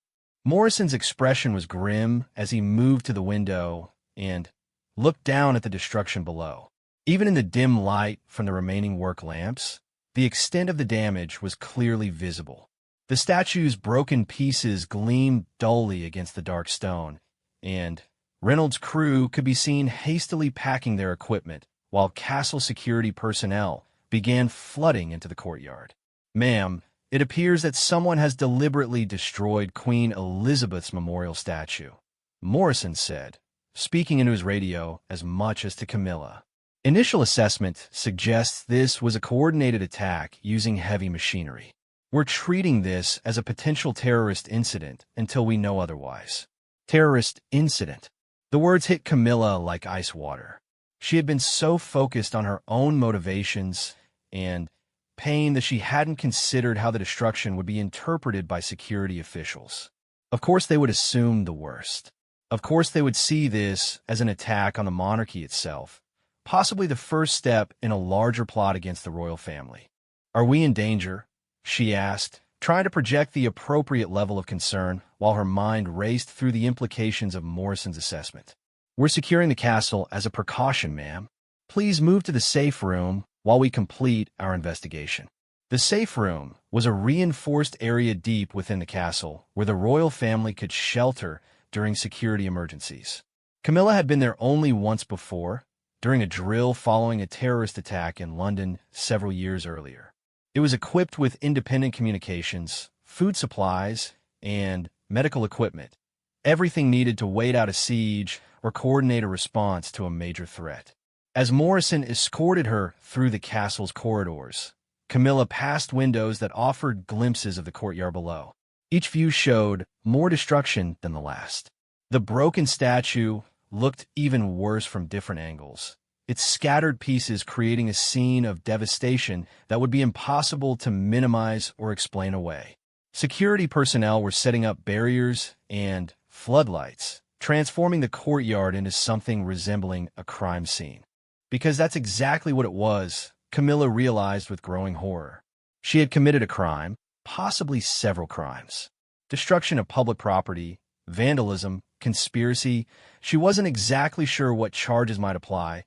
Morrison's expression was grim as he moved to the window and looked down at the destruction below. Even in the dim light from the remaining work lamps, the extent of the damage was clearly visible. The statue's broken pieces gleamed dully against the dark stone, and Reynolds' crew could be seen hastily packing their equipment while castle security personnel began flooding into the courtyard. "Ma'am, it appears that someone has deliberately destroyed Queen Elizabeth's memorial statue," Morrison said, speaking into his radio as much as to Camilla. "Initial assessment suggests this was a coordinated attack using heavy machinery. We're treating this as a potential terrorist incident until we know otherwise." Terrorist incident. The words hit Camilla like ice water. She had been so focused on her own motivations and pain that she hadn't considered how the destruction would be interpreted by security officials. Of course, they would assume the worst. Of course, they would see this as an attack on the monarchy itself, possibly the first step in a larger plot against the royal family. "Are we in danger?" she asked, trying to project the appropriate level of concern while her mind raced through the implications of Morrison's assessment. "We're securing the castle as a precaution, ma'am. Please move to the safe room while we complete our investigation." The safe room was a reinforced area deep within the castle where the royal family could shelter during security emergencies. Camilla had been there only once before, during a drill following a terrorist attack in London several years earlier. It was equipped with independent communications, food supplies, and medical equipment, everything needed to wait out a siege or coordinate a response to a major threat. As Morrison escorted her through the castle's corridors, Camilla passed windows that offered glimpses of the courtyard below. Each view showed more destruction than the last. The broken statue looked even worse from different angles, its scattered pieces creating a scene of devastation that would be impossible to minimize or explain away. Security personnel were setting up barriers and floodlights, transforming the courtyard into something resembling a crime scene. Because that's exactly what it was, Camilla realized with growing horror. She had committed a crime, possibly several crimes. Destruction of public property, vandalism, conspiracy. She wasn't exactly sure what charges might apply,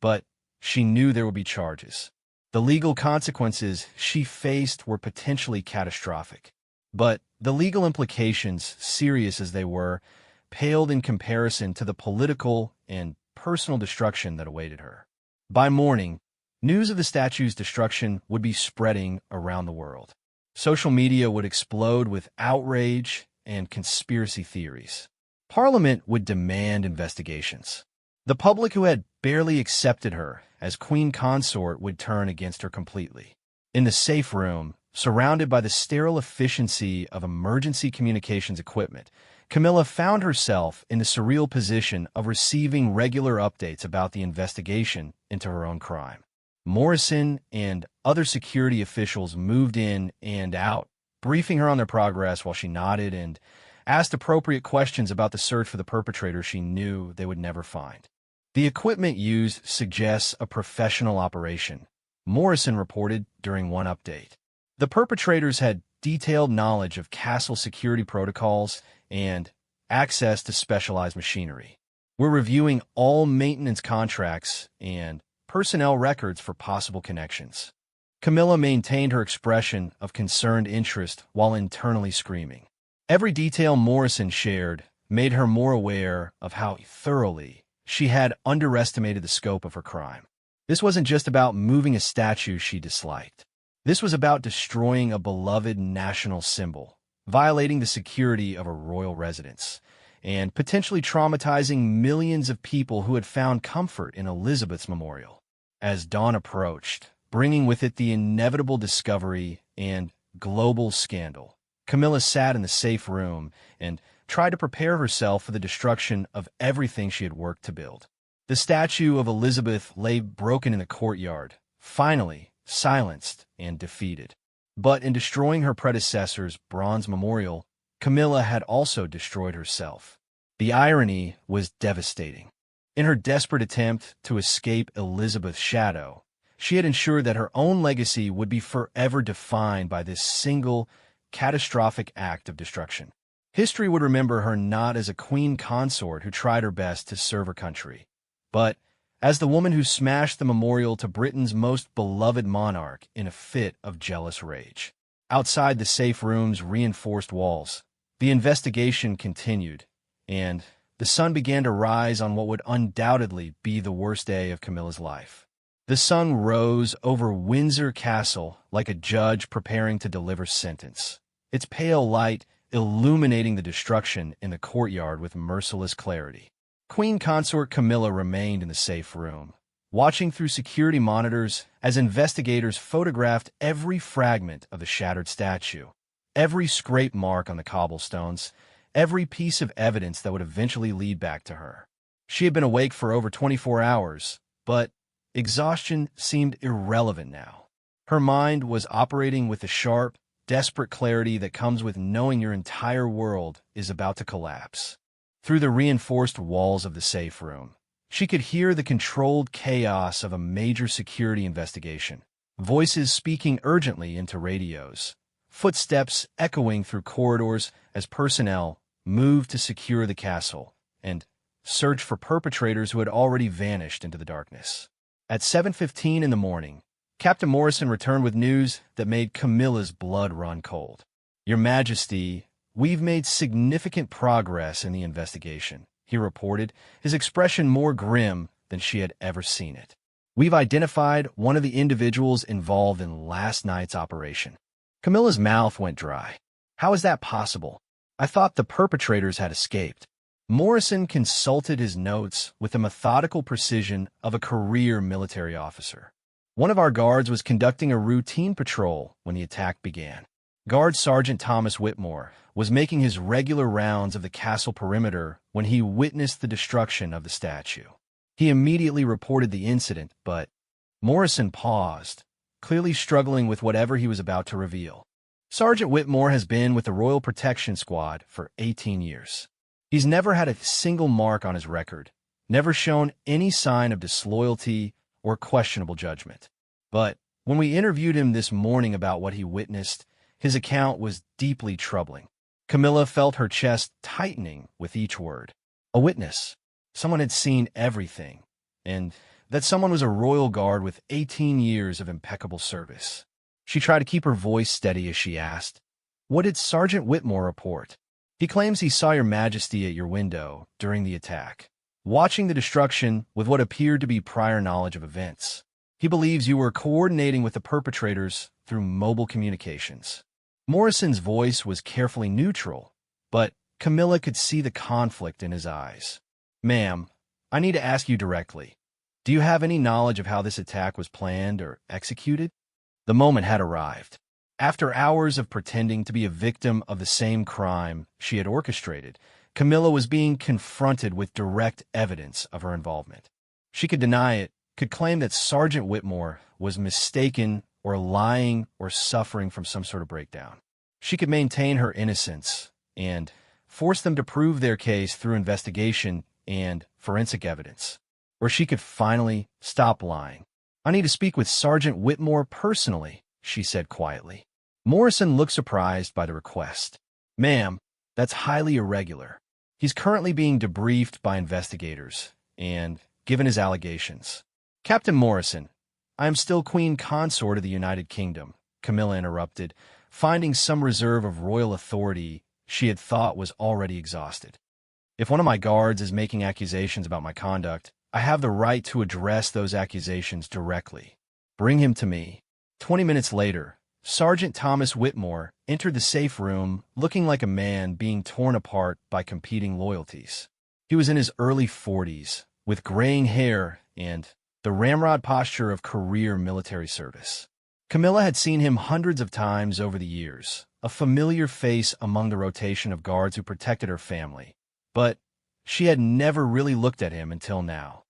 but she knew there would be charges. The legal consequences she faced were potentially catastrophic. But the legal implications, serious as they were, paled in comparison to the political and personal destruction that awaited her. By morning, news of the statue's destruction would be spreading around the world. Social media would explode with outrage and conspiracy theories. Parliament would demand investigations. The public who had barely accepted her as queen consort would turn against her completely. In the safe room, surrounded by the sterile efficiency of emergency communications equipment, Camilla found herself in the surreal position of receiving regular updates about the investigation into her own crime. Morrison and other security officials moved in and out, briefing her on their progress while she nodded and asked appropriate questions about the search for the perpetrator she knew they would never find. "The equipment used suggests a professional operation," Morrison reported during one update. "The perpetrators had detailed knowledge of castle security protocols and access to specialized machinery. We're reviewing all maintenance contracts and personnel records for possible connections." Camilla maintained her expression of concerned interest while internally screaming. Every detail Morrison shared made her more aware of how thoroughly she had underestimated the scope of her crime. This wasn't just about moving a statue she disliked. This was about destroying a beloved national symbol, violating the security of a royal residence, and potentially traumatizing millions of people who had found comfort in Elizabeth's memorial. As dawn approached, bringing with it the inevitable discovery and global scandal, Camilla sat in the safe room and tried to prepare herself for the destruction of everything she had worked to build. The statue of Elizabeth lay broken in the courtyard, finally silenced and defeated. But in destroying her predecessor's bronze memorial, Camilla had also destroyed herself. The irony was devastating. In her desperate attempt to escape Elizabeth's shadow, she had ensured that her own legacy would be forever defined by this single, catastrophic act of destruction. History would remember her not as a queen consort who tried her best to serve her country, but as the woman who smashed the memorial to Britain's most beloved monarch in a fit of jealous rage. Outside the safe room's reinforced walls, the investigation continued, and the sun began to rise on what would undoubtedly be the worst day of Camilla's life. The sun rose over Windsor Castle like a judge preparing to deliver sentence, its pale light illuminating the destruction in the courtyard with merciless clarity. Queen Consort Camilla remained in the safe room, watching through security monitors as investigators photographed every fragment of the shattered statue, every scrape mark on the cobblestones, every piece of evidence that would eventually lead back to her. She had been awake for over 24 hours, but exhaustion seemed irrelevant now. Her mind was operating with the sharp, desperate clarity that comes with knowing your entire world is about to collapse. Through the reinforced walls of the safe room, she could hear the controlled chaos of a major security investigation, voices speaking urgently into radios, footsteps echoing through corridors as personnel moved to secure the castle and search for perpetrators who had already vanished into the darkness. At 7:15 in the morning, Captain Morrison returned with news that made Camilla's blood run cold. "Your Majesty, we've made significant progress in the investigation," he reported, his expression more grim than she had ever seen it. "We've identified one of the individuals involved in last night's operation." Camilla's mouth went dry. "How is that possible? I thought the perpetrators had escaped." Morrison consulted his notes with the methodical precision of a career military officer. "One of our guards was conducting a routine patrol when the attack began. Guard Sergeant Thomas Whitmore was making his regular rounds of the castle perimeter when he witnessed the destruction of the statue. He immediately reported the incident, but..." Morrison paused, clearly struggling with whatever he was about to reveal. "Sergeant Whitmore has been with the Royal Protection Squad for 18 years. He's never had a single mark on his record, never shown any sign of disloyalty or questionable judgment. But when we interviewed him this morning about what he witnessed, his account was deeply troubling." Camilla felt her chest tightening with each word. A witness. Someone had seen everything, and that someone was a royal guard with 18 years of impeccable service. She tried to keep her voice steady as she asked, "What did Sergeant Whitmore report?" "He claims he saw your Majesty at your window during the attack, watching the destruction with what appeared to be prior knowledge of events. He believes you were coordinating with the perpetrators through mobile communications." Morrison's voice was carefully neutral, but Camilla could see the conflict in his eyes. "Ma'am, I need to ask you directly. Do you have any knowledge of how this attack was planned or executed?" The moment had arrived. After hours of pretending to be a victim of the same crime she had orchestrated, Camilla was being confronted with direct evidence of her involvement. She could deny it, could claim that Sergeant Whitmore was mistaken or lying or suffering from some sort of breakdown. She could maintain her innocence and force them to prove their case through investigation and forensic evidence. Or she could finally stop lying. "I need to speak with Sergeant Whitmore personally," she said quietly. Morrison looked surprised by the request. "Ma'am, that's highly irregular. He's currently being debriefed by investigators, and given his allegations." "Captain Morrison, I am still Queen Consort of the United Kingdom," Camilla interrupted, finding some reserve of royal authority she had thought was already exhausted. "If one of my guards is making accusations about my conduct, I have the right to address those accusations directly. Bring him to me." 20 minutes later, Sergeant Thomas Whitmore entered the safe room looking like a man being torn apart by competing loyalties. He was in his early 40s, with graying hair and the ramrod posture of career military service. Camilla had seen him hundreds of times over the years, a familiar face among the rotation of guards who protected her family. But she had never really looked at him until now.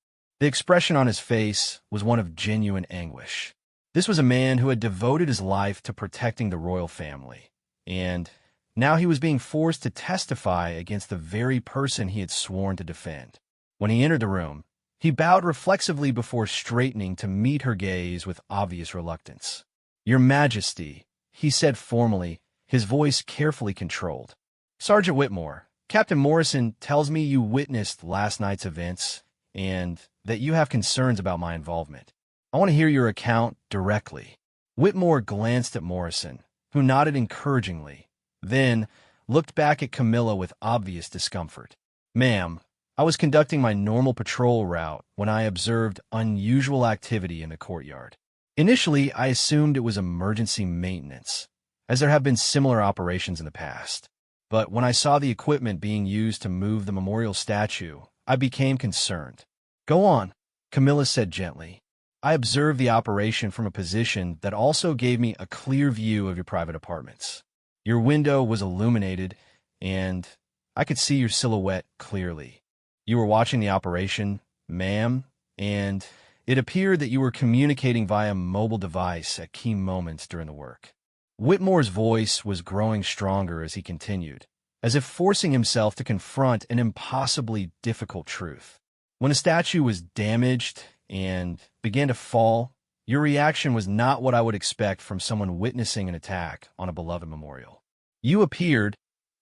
The expression on his face was one of genuine anguish. This was a man who had devoted his life to protecting the royal family, and now he was being forced to testify against the very person he had sworn to defend. When he entered the room, he bowed reflexively before straightening to meet her gaze with obvious reluctance. "Your Majesty," he said formally, his voice carefully controlled. "Sergeant Whitmore, Captain Morrison tells me you witnessed last night's events and that you have concerns about my involvement. I want to hear your account directly." Whitmore glanced at Morrison, who nodded encouragingly, then looked back at Camilla with obvious discomfort. "Ma'am, I was conducting my normal patrol route when I observed unusual activity in the courtyard. Initially, I assumed it was emergency maintenance, as there have been similar operations in the past. But when I saw the equipment being used to move the memorial statue, I became concerned." "Go on," Camilla said gently. "I observed the operation from a position that also gave me a clear view of your private apartments. Your window was illuminated, and I could see your silhouette clearly. You were watching the operation, ma'am, and it appeared that you were communicating via mobile device at key moments during the work." Whitmore's voice was growing stronger as he continued, as if forcing himself to confront an impossibly difficult truth. "When a statue was damaged and began to fall, your reaction was not what I would expect from someone witnessing an attack on a beloved memorial. You appeared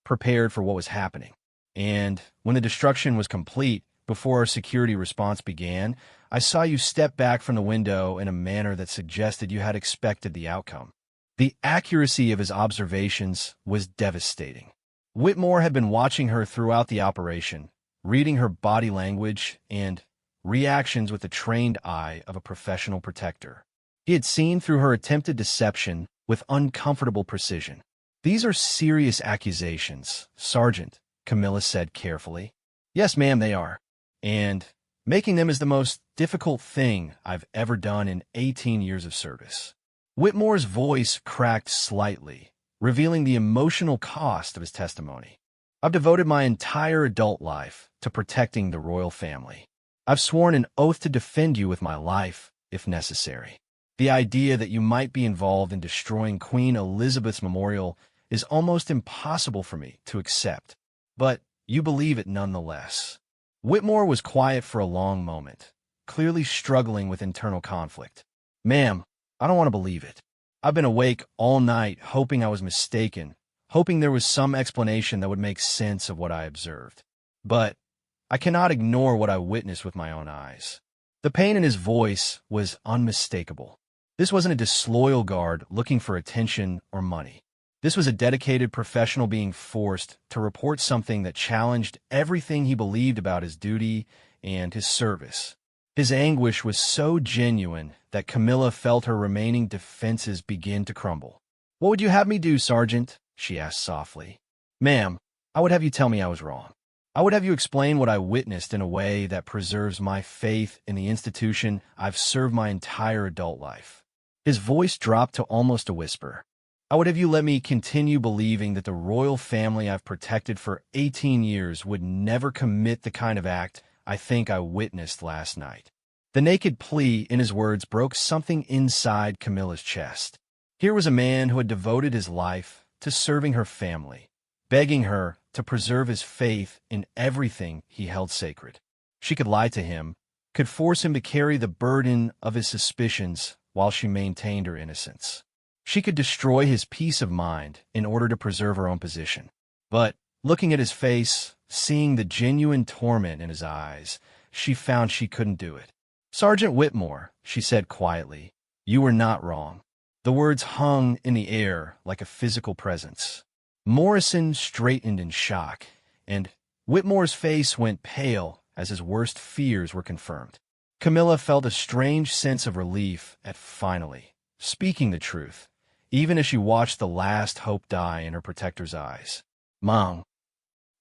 prepared for what was happening, and when the destruction was complete, before our security response began, I saw you step back from the window in a manner that suggested you had expected the outcome." The accuracy of his observations was devastating. Whitmore had been watching her throughout the operation, reading her body language and reactions with the trained eye of a professional protector. He had seen through her attempted deception with uncomfortable precision. "These are serious accusations, Sergeant," Camilla said carefully. "Yes, ma'am, they are. And making them is the most difficult thing I've ever done in 18 years of service." Whitmore's voice cracked slightly, revealing the emotional cost of his testimony. "I've devoted my entire adult life to protecting the royal family. I've sworn an oath to defend you with my life, if necessary. The idea that you might be involved in destroying Queen Elizabeth's memorial is almost impossible for me to accept, but you believe it nonetheless." Whitmore was quiet for a long moment, clearly struggling with internal conflict. "Ma'am, I don't want to believe it. I've been awake all night hoping I was mistaken, hoping there was some explanation that would make sense of what I observed. But I cannot ignore what I witnessed with my own eyes." The pain in his voice was unmistakable. This wasn't a disloyal guard looking for attention or money. This was a dedicated professional being forced to report something that challenged everything he believed about his duty and his service. His anguish was so genuine that Camilla felt her remaining defenses begin to crumble. "What would you have me do, Sergeant?" she asked softly. "Ma'am, I would have you tell me I was wrong. I would have you explain what I witnessed in a way that preserves my faith in the institution I've served my entire adult life." His voice dropped to almost a whisper. "I would have you let me continue believing that the royal family I've protected for 18 years would never commit the kind of act I think I witnessed last night." The naked plea in his words broke something inside Camilla's chest. Here was a man who had devoted his life to serving her family, begging her to preserve his faith in everything he held sacred. She could lie to him, could force him to carry the burden of his suspicions while she maintained her innocence. She could destroy his peace of mind in order to preserve her own position. But looking at his face, seeing the genuine torment in his eyes, she found she couldn't do it. "Sergeant Whitmore," she said quietly, "you were not wrong." The words hung in the air like a physical presence. Morrison straightened in shock, and Whitmore's face went pale as his worst fears were confirmed. Camilla felt a strange sense of relief at finally speaking the truth, even as she watched the last hope die in her protector's eyes. "Mom."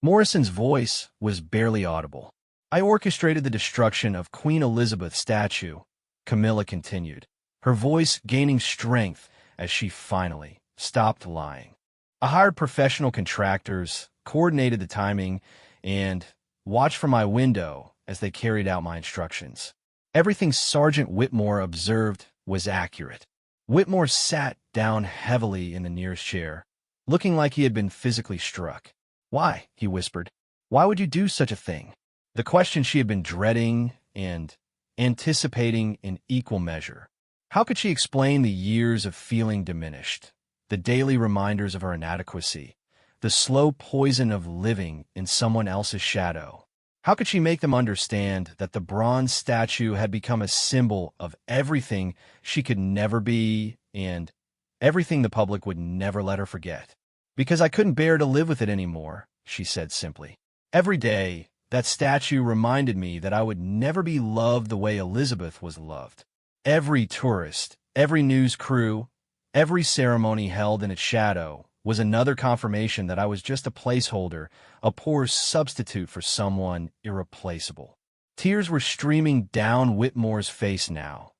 Morrison's voice was barely audible. "I orchestrated the destruction of Queen Elizabeth's statue," Camilla continued, her voice gaining strength as she finally stopped lying. "I hired professional contractors, coordinated the timing, and watched from my window as they carried out my instructions. Everything Sergeant Whitmore observed was accurate. Whitmore sat down heavily in the nearest chair, looking like he had been physically struck. "Why?" he whispered. "Why would you do such a thing?" The question she had been dreading and anticipating in equal measure. How could she explain the years of feeling diminished, the daily reminders of her inadequacy, the slow poison of living in someone else's shadow? How could she make them understand that the bronze statue had become a symbol of everything she could never be and everything the public would never let her forget? "Because I couldn't bear to live with it anymore," she said simply. "Every day, that statue reminded me that I would never be loved the way Elizabeth was loved. Every tourist, every news crew, every ceremony held in its shadow was another confirmation that I was just a placeholder, a poor substitute for someone irreplaceable." Tears were streaming down Whitmore's face now.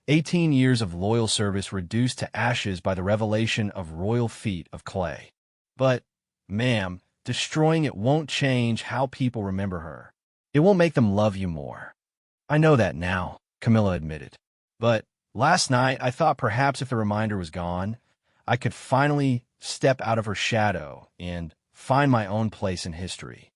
18 years of loyal service reduced to ashes by the revelation of royal feet of clay. "But, ma'am, destroying it won't change how people remember her. It won't make them love you more." "I know that now," Camilla admitted. "But last night I thought perhaps if the reminder was gone, I could finally step out of her shadow and find my own place in history."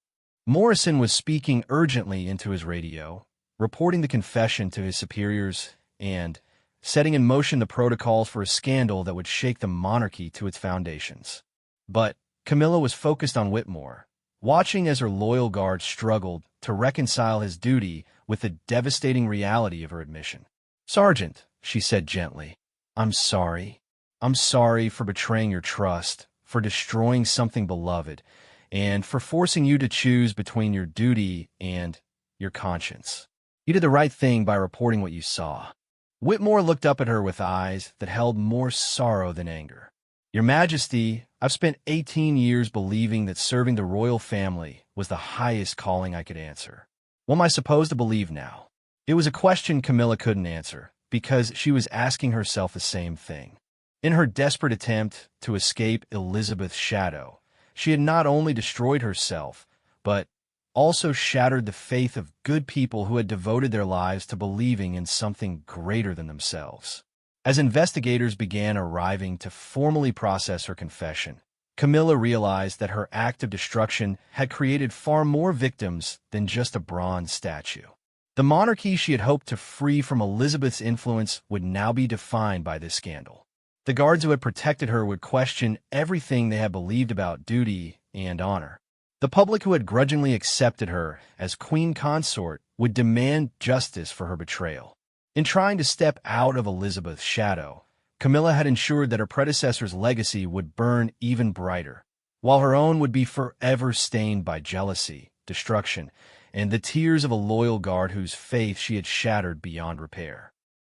Morrison was speaking urgently into his radio, reporting the confession to his superiors and setting in motion the protocols for a scandal that would shake the monarchy to its foundations. But Camilla was focused on Whitmore, watching as her loyal guard struggled to reconcile his duty with the devastating reality of her admission. "Sergeant," she said gently, "I'm sorry. I'm sorry for betraying your trust, for destroying something beloved, and for forcing you to choose between your duty and your conscience. You did the right thing by reporting what you saw." Whitmore looked up at her with eyes that held more sorrow than anger. "Your Majesty, I've spent 18 years believing that serving the royal family was the highest calling I could answer. What am I supposed to believe now?" It was a question Camilla couldn't answer, because she was asking herself the same thing. In her desperate attempt to escape Elizabeth's shadow, she had not only destroyed herself, but also shattered the faith of good people who had devoted their lives to believing in something greater than themselves. As investigators began arriving to formally process her confession, Camilla realized that her act of destruction had created far more victims than just a bronze statue. The monarchy she had hoped to free from Elizabeth's influence would now be defined by this scandal. The guards who had protected her would question everything they had believed about duty and honor. The public who had grudgingly accepted her as queen consort would demand justice for her betrayal. In trying to step out of Elizabeth's shadow, Camilla had ensured that her predecessor's legacy would burn even brighter, while her own would be forever stained by jealousy, destruction, and the tears of a loyal guard whose faith she had shattered beyond repair.